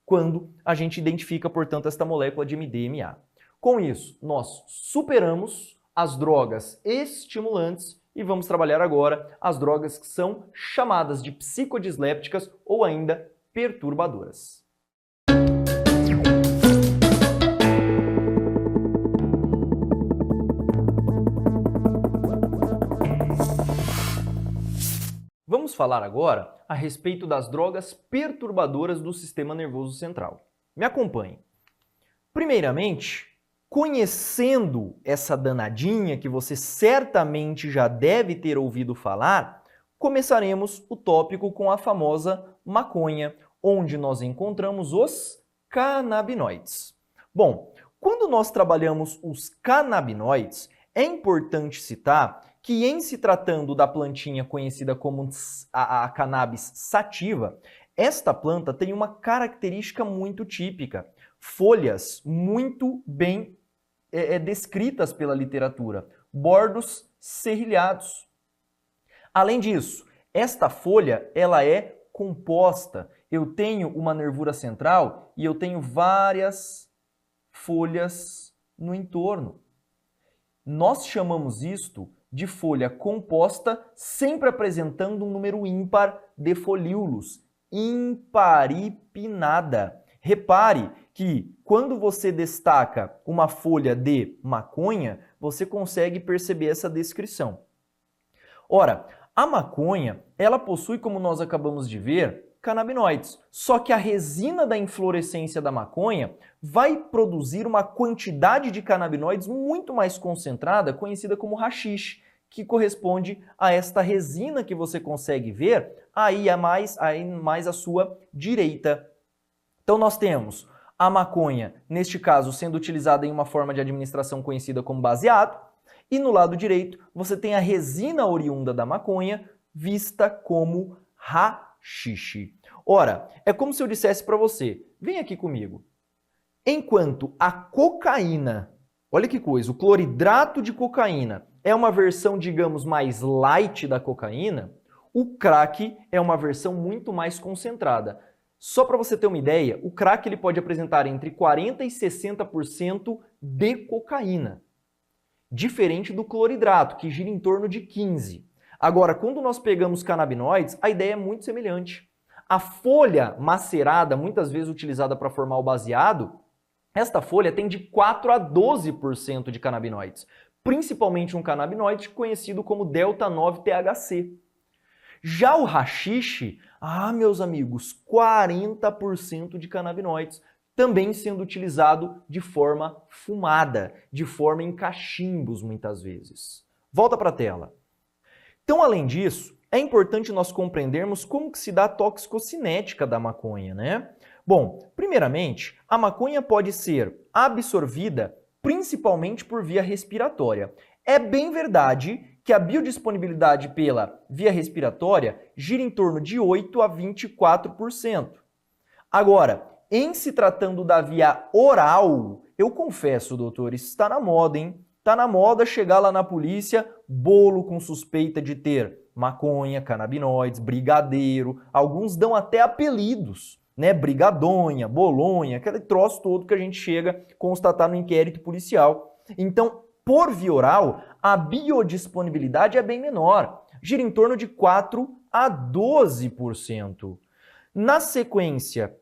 quando a gente identifica, portanto, esta molécula de MDMA. Com isso, nós superamos as drogas estimulantes e vamos trabalhar agora as drogas que são chamadas de psicodislépticas ou ainda perturbadoras. Vamos falar agora a respeito das drogas perturbadoras do sistema nervoso central. Me acompanhe. Primeiramente, conhecendo essa danadinha que você certamente já deve ter ouvido falar, começaremos o tópico com a famosa maconha, onde nós encontramos os canabinoides. Bom, quando nós trabalhamos os canabinoides, é importante citar que, em se tratando da plantinha conhecida como a cannabis sativa, esta planta tem uma característica muito típica: folhas muito bem descritas pela literatura, bordos serrilhados. Além disso, esta folha ela é composta. Eu tenho uma nervura central e eu tenho várias folhas no entorno. Nós chamamos isto de folha composta, sempre apresentando um número ímpar de folíolos, imparipinada. Repare que quando você destaca uma folha de maconha, você consegue perceber essa descrição. Ora, a maconha, ela possui, como nós acabamos de ver, canabinoides. Só que a resina da inflorescência da maconha vai produzir uma quantidade de canabinoides muito mais concentrada, conhecida como haxixe, que corresponde a esta resina que você consegue ver aí mais à sua direita. Então nós temos a maconha, neste caso, sendo utilizada em uma forma de administração conhecida como baseado, e no lado direito você tem a resina oriunda da maconha, vista como haxixe. Ora, é como se eu dissesse para você, vem aqui comigo. Enquanto a cocaína, olha que coisa, o cloridrato de cocaína é uma versão, digamos, mais light da cocaína, o crack é uma versão muito mais concentrada. Só para você ter uma ideia, o crack ele pode apresentar entre 40% e 60% de cocaína, diferente do cloridrato, que gira em torno de 15%. Agora, quando nós pegamos canabinoides, a ideia é muito semelhante. A folha macerada, muitas vezes utilizada para formar o baseado, esta folha tem de 4 a 12% de canabinoides, principalmente um canabinoide conhecido como delta-9-THC. Já o haxixe, meus amigos, 40% de canabinoides, também sendo utilizado de forma fumada, de forma em cachimbos muitas vezes. Volta para a tela. Então, além disso, é importante nós compreendermos como que se dá a toxicocinética da maconha, né? Bom, primeiramente, a maconha pode ser absorvida principalmente por via respiratória. É bem verdade que a biodisponibilidade pela via respiratória gira em torno de 8 a 24%. Agora, em se tratando da via oral, eu confesso, doutor, isso está na moda, hein? Está na moda chegar lá na polícia, bolo com suspeita de ter maconha, canabinoides, brigadeiro, alguns dão até apelidos, né? Brigadonha, bolonha, aquele troço todo que a gente chega a constatar no inquérito policial. Então, por via oral, a biodisponibilidade é bem menor, gira em torno de 4 a 12%. Na sequência,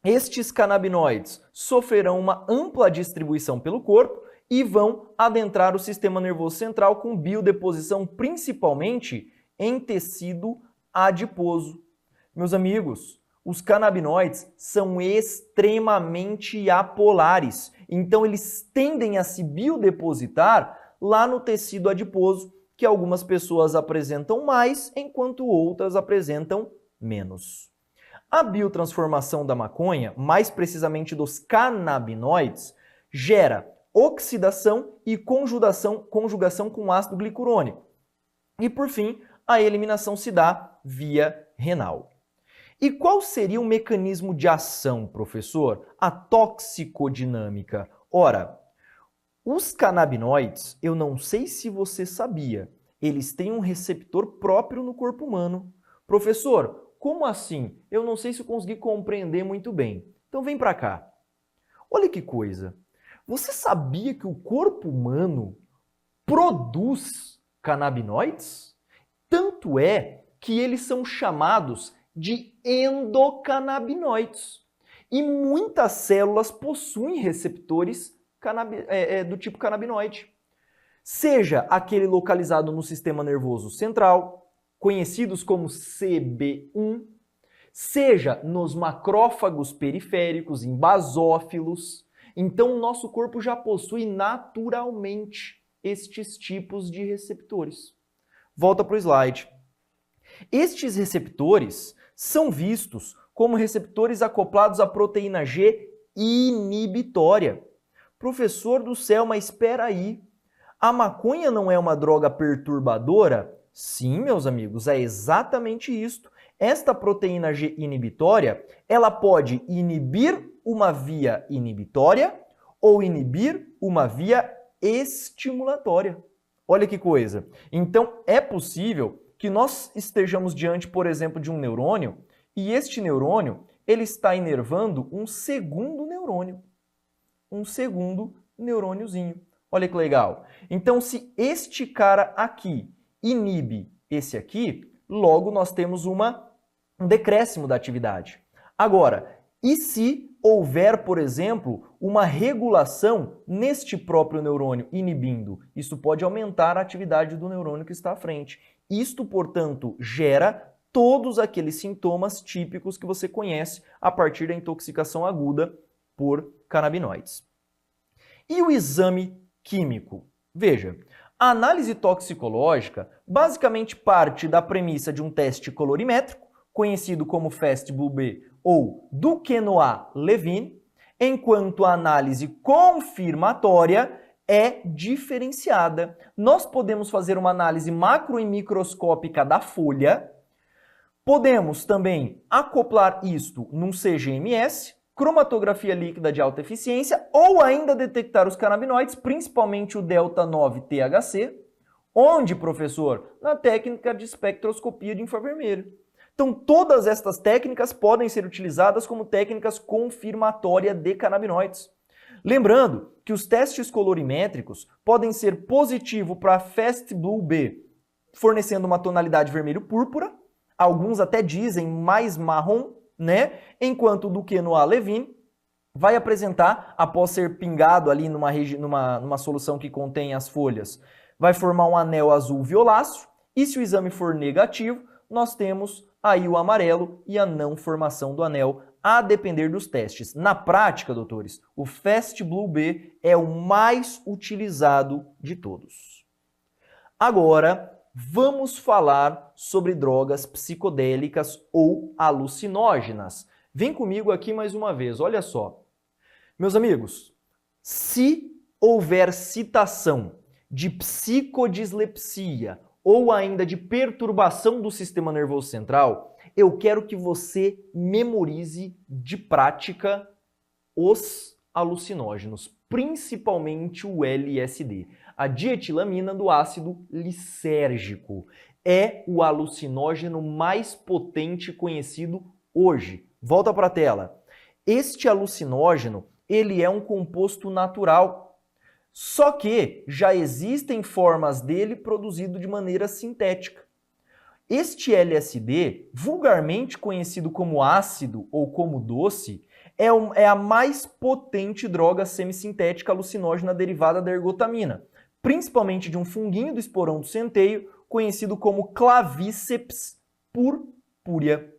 estes canabinoides sofrerão uma ampla distribuição pelo corpo e vão adentrar o sistema nervoso central com biodeposição principalmente em tecido adiposo. Meus amigos, os canabinoides são extremamente apolares, então eles tendem a se biodepositar lá no tecido adiposo, que algumas pessoas apresentam mais, enquanto outras apresentam menos. A biotransformação da maconha, mais precisamente dos canabinoides, gera oxidação e conjugação com ácido glicurônico. E, por fim, a eliminação se dá via renal. E qual seria o mecanismo de ação, professor? A toxicodinâmica. Ora, os canabinoides, eu não sei se você sabia, eles têm um receptor próprio no corpo humano. Professor, como assim? Eu não sei se eu consegui compreender muito bem. Então vem para cá. Olha que coisa. Você sabia que o corpo humano produz canabinoides? Tanto é que eles são chamados de endocannabinoides. E muitas células possuem receptores do tipo canabinoide. Seja aquele localizado no sistema nervoso central, conhecidos como CB1, seja nos macrófagos periféricos, em basófilos. Então, o nosso corpo já possui naturalmente estes tipos de receptores. Volta para o slide. Estes receptores são vistos como receptores acoplados à proteína G inibitória. Professor do céu, mas espera aí. A maconha não é uma droga perturbadora? Sim, meus amigos, é exatamente isto. Esta proteína G inibitória, ela pode inibir uma via inibitória ou inibir uma via estimulatória. Olha que coisa. Então, é possível que nós estejamos diante, por exemplo, de um neurônio e este neurônio, ele está inervando um segundo neurônio. Um segundo neurôniozinho. Olha que legal. Então, se este cara aqui inibe esse aqui, logo nós temos um decréscimo da atividade. Agora, e se houver, por exemplo, uma regulação neste próprio neurônio inibindo? Isso pode aumentar a atividade do neurônio que está à frente. Isto, portanto, gera todos aqueles sintomas típicos que você conhece a partir da intoxicação aguda por canabinoides. E o exame químico? Veja, a análise toxicológica basicamente parte da premissa de um teste colorimétrico, conhecido como FAST-Blue-B ou Duquesnoy-Levine, enquanto a análise confirmatória é diferenciada. Nós podemos fazer uma análise macro e microscópica da folha, podemos também acoplar isto num CGMS, cromatografia líquida de alta eficiência, ou ainda detectar os canabinoides, principalmente o delta-9-THC, onde, professor? Na técnica de espectroscopia de infravermelho. Então, todas estas técnicas podem ser utilizadas como técnicas confirmatórias de canabinoides. Lembrando que os testes colorimétricos podem ser positivo para FAST-Blue-B, fornecendo uma tonalidade vermelho-púrpura, alguns até dizem mais marrom, né? Enquanto o Duquesnoy-Levine vai apresentar, após ser pingado ali numa solução que contém as folhas, vai formar um anel azul violáceo, e se o exame for negativo, nós temos aí o amarelo e a não formação do anel, a depender dos testes. Na prática, doutores, o FAST-Blue-B é o mais utilizado de todos. Agora, vamos falar sobre drogas psicodélicas ou alucinógenas. Vem comigo aqui mais uma vez, olha só. Meus amigos, se houver citação de psicodislipsia ou ainda de perturbação do sistema nervoso central, eu quero que você memorize de prática os alucinógenos, principalmente o LSD. A dietilamina do ácido lisérgico é o alucinógeno mais potente conhecido hoje. Volta para a tela. Este alucinógeno, ele é um composto natural, só que já existem formas dele produzido de maneira sintética. Este LSD, vulgarmente conhecido como ácido ou como doce, é a mais potente droga semissintética alucinógena derivada da ergotamina, principalmente de um funguinho do esporão do centeio, conhecido como Clavíceps purpúrea.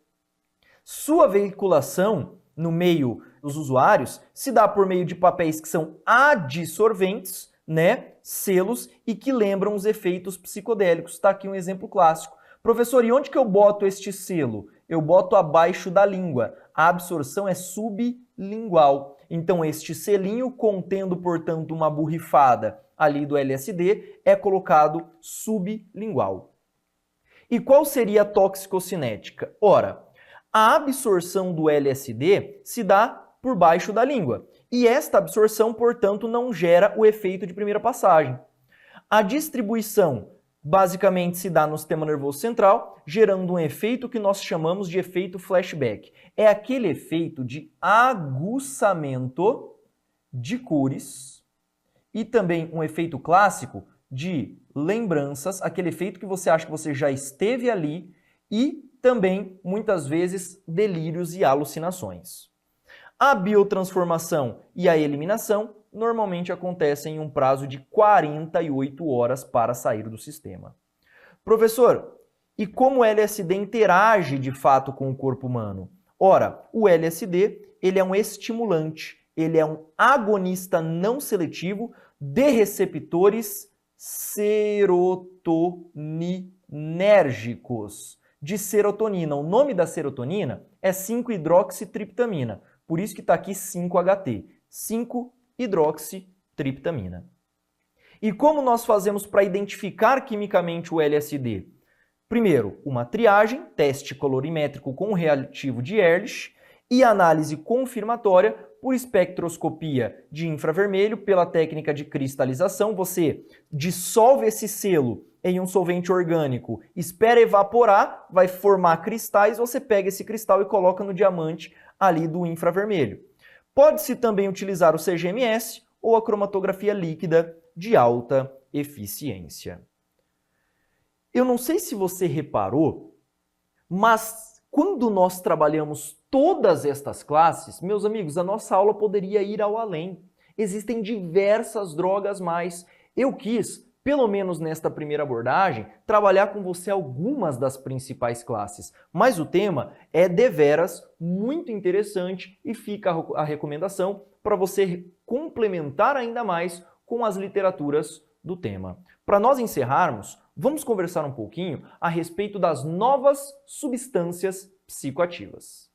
Sua veiculação no meio dos usuários se dá por meio de papéis que são adsorventes, né, selos, e que lembram os efeitos psicodélicos. Está aqui um exemplo clássico. Professor, e onde que eu boto este selo? Eu boto abaixo da língua. A absorção é sublingual. Então, este selinho, contendo, portanto, uma borrifada ali do LSD, é colocado sublingual. E qual seria a toxicocinética? Ora, a absorção do LSD se dá por baixo da língua. E esta absorção, portanto, não gera o efeito de primeira passagem. A distribuição basicamente se dá no sistema nervoso central, gerando um efeito que nós chamamos de efeito flashback. É aquele efeito de aguçamento de cores e também um efeito clássico de lembranças, aquele efeito que você acha que você já esteve ali, e também, muitas vezes, delírios e alucinações. A biotransformação e a eliminação normalmente acontecem em um prazo de 48 horas para sair do sistema. Professor, e como o LSD interage de fato com o corpo humano? Ora, o LSD ele é um estimulante, ele é um agonista não seletivo de receptores serotoninérgicos, de serotonina. O nome da serotonina é 5-hidroxitriptamina, por isso que está aqui 5-HT, 5-hidroxitriptamina. E como nós fazemos para identificar quimicamente o LSD? Primeiro, uma triagem, teste colorimétrico com reativo de Ehrlich, e análise confirmatória por espectroscopia de infravermelho pela técnica de cristalização. Você dissolve esse selo em um solvente orgânico, espera evaporar, vai formar cristais, você pega esse cristal e coloca no diamante ali do infravermelho. Pode-se também utilizar o CGMS ou a cromatografia líquida de alta eficiência. Eu não sei se você reparou, mas quando nós trabalhamos todas estas classes, meus amigos, a nossa aula poderia ir ao além. Existem diversas drogas mais. Eu quis, pelo menos nesta primeira abordagem, trabalhar com você algumas das principais classes. Mas o tema é deveras muito interessante e fica a recomendação para você complementar ainda mais com as literaturas do tema. Para nós encerrarmos, vamos conversar um pouquinho a respeito das novas substâncias psicoativas.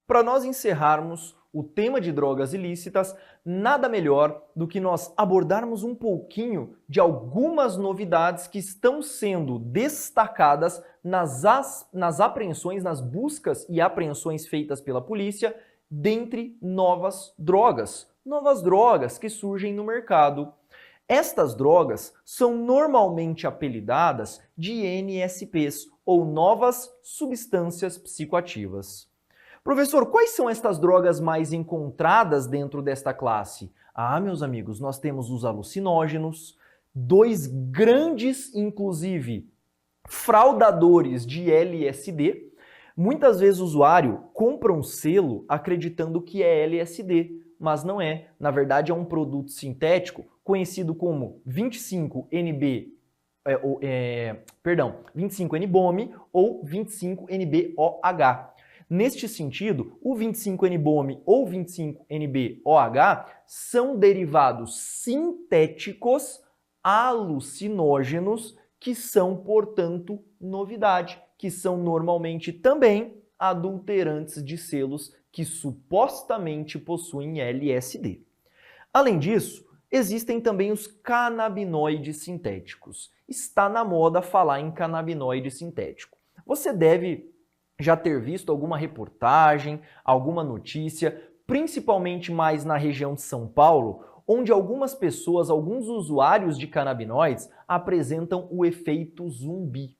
Para nós encerrarmos o tema de drogas ilícitas, nada melhor do que nós abordarmos um pouquinho de algumas novidades que estão sendo destacadas nas apreensões, nas buscas e apreensões feitas pela polícia, dentre novas drogas que surgem no mercado. Estas drogas são normalmente apelidadas de NSPs, ou novas substâncias psicoativas. Professor, quais são estas drogas mais encontradas dentro desta classe? Meus amigos, nós temos os alucinógenos, dois grandes, inclusive, fraudadores de LSD. Muitas vezes o usuário compra um selo acreditando que é LSD, mas não é. Na verdade, é um produto sintético conhecido como 25N-BOMe ou 25N-BOH. Neste sentido, o 25N-BOMe ou 25N-BOH são derivados sintéticos alucinógenos que são, portanto, novidade, que são normalmente também adulterantes de selos que supostamente possuem LSD. Além disso, existem também os canabinoides sintéticos. Está na moda falar em canabinoide sintético. Você deve já ter visto alguma reportagem, alguma notícia, principalmente mais na região de São Paulo, onde algumas pessoas, alguns usuários de canabinoides apresentam o efeito zumbi.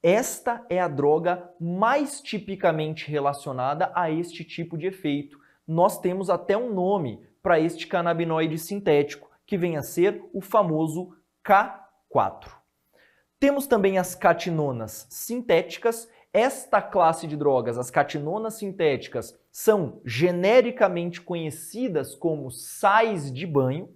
Esta é a droga mais tipicamente relacionada a este tipo de efeito. Nós temos até um nome para este canabinoide sintético, que vem a ser o famoso K4. Temos também as catinonas sintéticas. Esta classe de drogas, as catinonas sintéticas, são genericamente conhecidas como sais de banho,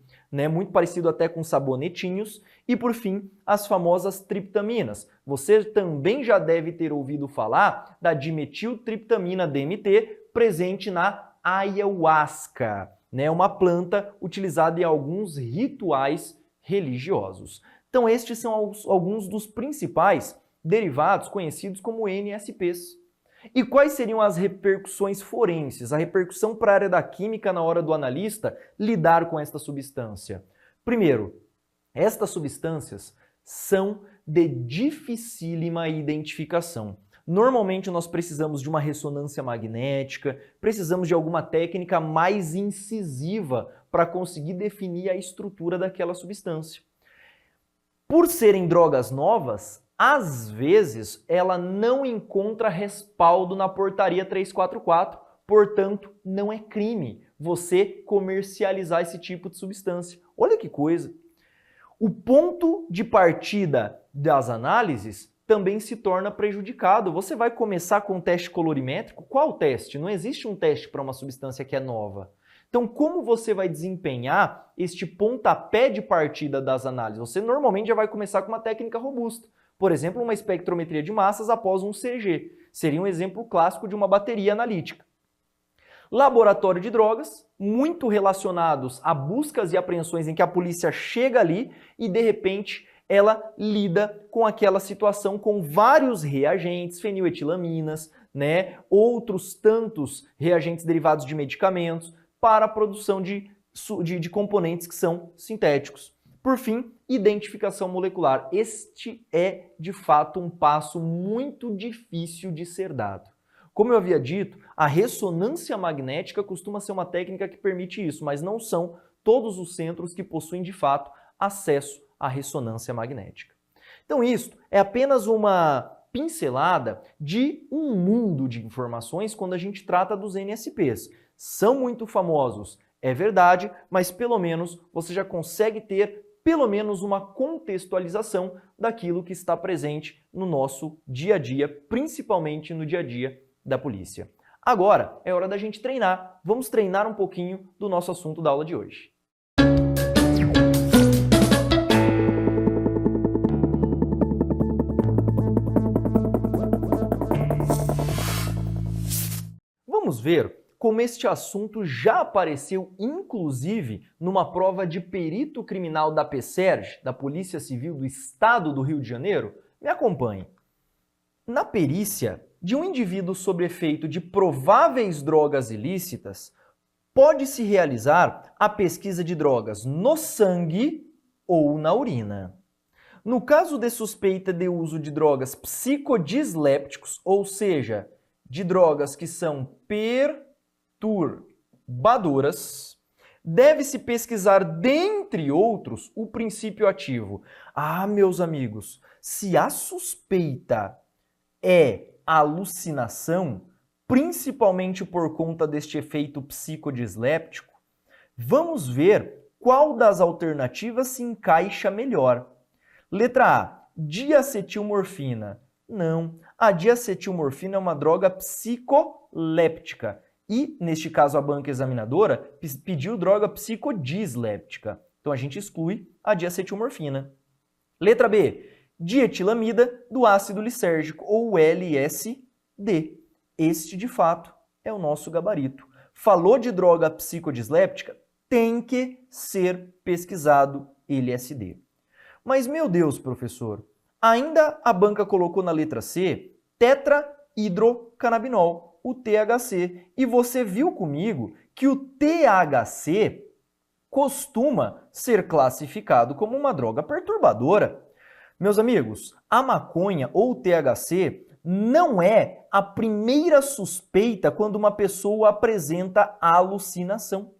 muito parecido até com sabonetinhos. E, por fim, as famosas triptaminas. Você também já deve ter ouvido falar da dimetiltriptamina DMT, presente na ayahuasca, uma planta utilizada em alguns rituais religiosos. Então, estes são alguns dos principais derivados conhecidos como NSPs. E quais seriam as repercussões forenses, a repercussão para a área da química na hora do analista lidar com esta substância? Primeiro, estas substâncias são de dificílima identificação. Normalmente nós precisamos de uma ressonância magnética, precisamos de alguma técnica mais incisiva para conseguir definir a estrutura daquela substância. Por serem drogas novas, às vezes ela não encontra respaldo na portaria 344, portanto não é crime você comercializar esse tipo de substância. Olha que coisa! O ponto de partida das análises também se torna prejudicado. Você vai começar com um teste colorimétrico? Qual teste? Não existe um teste para uma substância que é nova. Então, como você vai desempenhar este pontapé de partida das análises? Você normalmente já vai começar com uma técnica robusta. Por exemplo, uma espectrometria de massas após um CG. Seria um exemplo clássico de uma bateria analítica. Laboratório de drogas, muito relacionados a buscas e apreensões em que a polícia chega ali e, de repente, ela lida com aquela situação com vários reagentes, feniletilaminas, outros tantos reagentes derivados de medicamentos para a produção de componentes que são sintéticos. Por fim, identificação molecular. Este é, de fato, um passo muito difícil de ser dado. Como eu havia dito, a ressonância magnética costuma ser uma técnica que permite isso, mas não são todos os centros que possuem, de fato, acesso à ressonância magnética. Então isso é apenas uma pincelada de um mundo de informações quando a gente trata dos NSPs. São muito famosos, é verdade, mas pelo menos você já consegue ter pelo menos uma contextualização daquilo que está presente no nosso dia a dia, principalmente no dia a dia da polícia. Agora é hora da gente treinar. Vamos treinar um pouquinho do nosso assunto da aula de hoje. Vamos ver como este assunto já apareceu, inclusive, numa prova de perito criminal da PSERG, da Polícia Civil do Estado do Rio de Janeiro? Me acompanhe. Na perícia de um indivíduo sob efeito de prováveis drogas ilícitas, pode-se realizar a pesquisa de drogas no sangue ou na urina. No caso de suspeita de uso de drogas psicodislépticos, ou seja, de drogas que são perturbadoras, deve-se pesquisar, dentre outros, o princípio ativo. Ah, meus amigos, se a suspeita é alucinação, principalmente por conta deste efeito psicodisléptico, vamos ver qual das alternativas se encaixa melhor. Letra A, diacetilmorfina. Não, a diacetilmorfina é uma droga psicoléptica e, neste caso, a banca examinadora pediu droga psicodisléptica. Então a gente exclui a diacetilmorfina. Letra B, dietilamida do ácido lisérgico, ou LSD. Este, de fato, é o nosso gabarito. Falou de droga psicodisléptica, tem que ser pesquisado LSD. Mas, meu Deus, professor, ainda a banca colocou na letra C tetrahidrocannabinol, o THC. E você viu comigo que o THC costuma ser classificado como uma droga perturbadora. Meus amigos, a maconha ou o THC não é a primeira suspeita quando uma pessoa apresenta alucinação.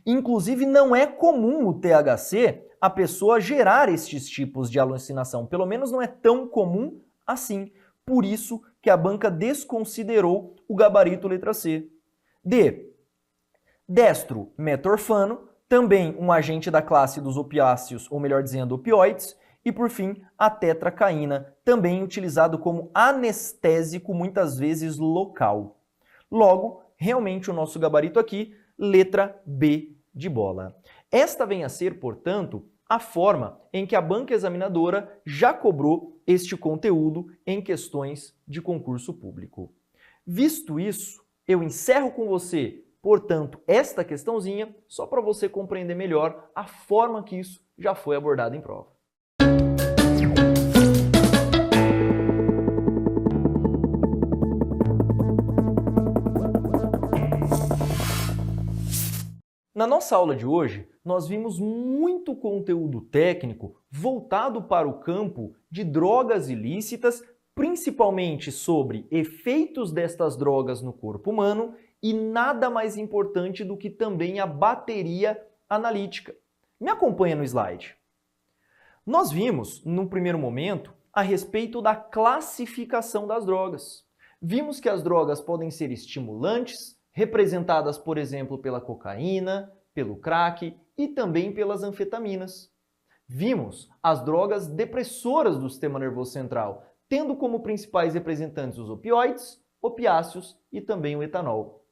Inclusive, não é comum o THC a pessoa gerar estes tipos de alucinação. Pelo menos não é tão comum assim. Por isso que a banca desconsiderou o gabarito letra C. D, destrometorfano, também um agente da classe dos opiáceos, ou melhor dizendo, opioides. E, por fim, a tetracaína, também utilizado como anestésico, muitas vezes local. Logo, realmente o nosso gabarito aqui, letra B de bola. Esta vem a ser, portanto, a forma em que a banca examinadora já cobrou este conteúdo em questões de concurso público. Visto isso, eu encerro com você, portanto, esta questãozinha, só para você compreender melhor a forma que isso já foi abordado em prova. Na nossa aula de hoje, nós vimos muito conteúdo técnico voltado para o campo de drogas ilícitas, principalmente sobre efeitos destas drogas no corpo humano e nada mais importante do que também a bateria analítica. Me acompanha no slide. Nós vimos, no primeiro momento, a respeito da classificação das drogas. Vimos que as drogas podem ser estimulantes, representadas, por exemplo, pela cocaína, pelo crack e também pelas anfetaminas. Vimos as drogas depressoras do sistema nervoso central, tendo como principais representantes os opioides, opiáceos e também o etanol.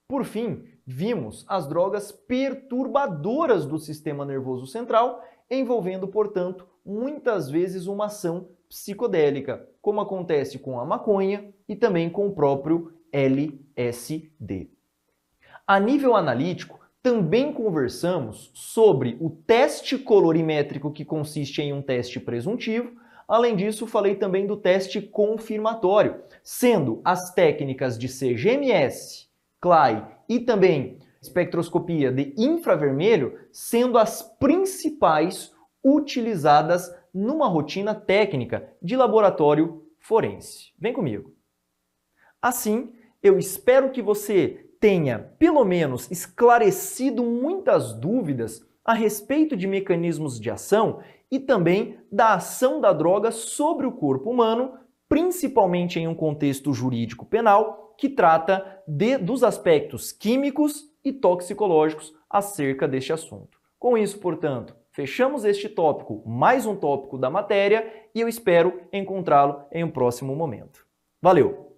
Por fim, vimos as drogas perturbadoras do sistema nervoso central, envolvendo, portanto, muitas vezes uma ação psicodélica, como acontece com a maconha e também com o próprio LSD. A nível analítico, também conversamos sobre o teste colorimétrico, que consiste em um teste presuntivo. Além disso, falei também do teste confirmatório, sendo as técnicas de CGMS, CLAI e também espectroscopia de infravermelho sendo as principais utilizadas numa rotina técnica de laboratório forense. Vem comigo. Assim, eu espero que você tenha, pelo menos, esclarecido muitas dúvidas a respeito de mecanismos de ação e também da ação da droga sobre o corpo humano, principalmente em um contexto jurídico penal que trata dos aspectos químicos e toxicológicos acerca deste assunto. Com isso, portanto, fechamos este tópico, mais um tópico da matéria, e eu espero encontrá-lo em um próximo momento. Valeu!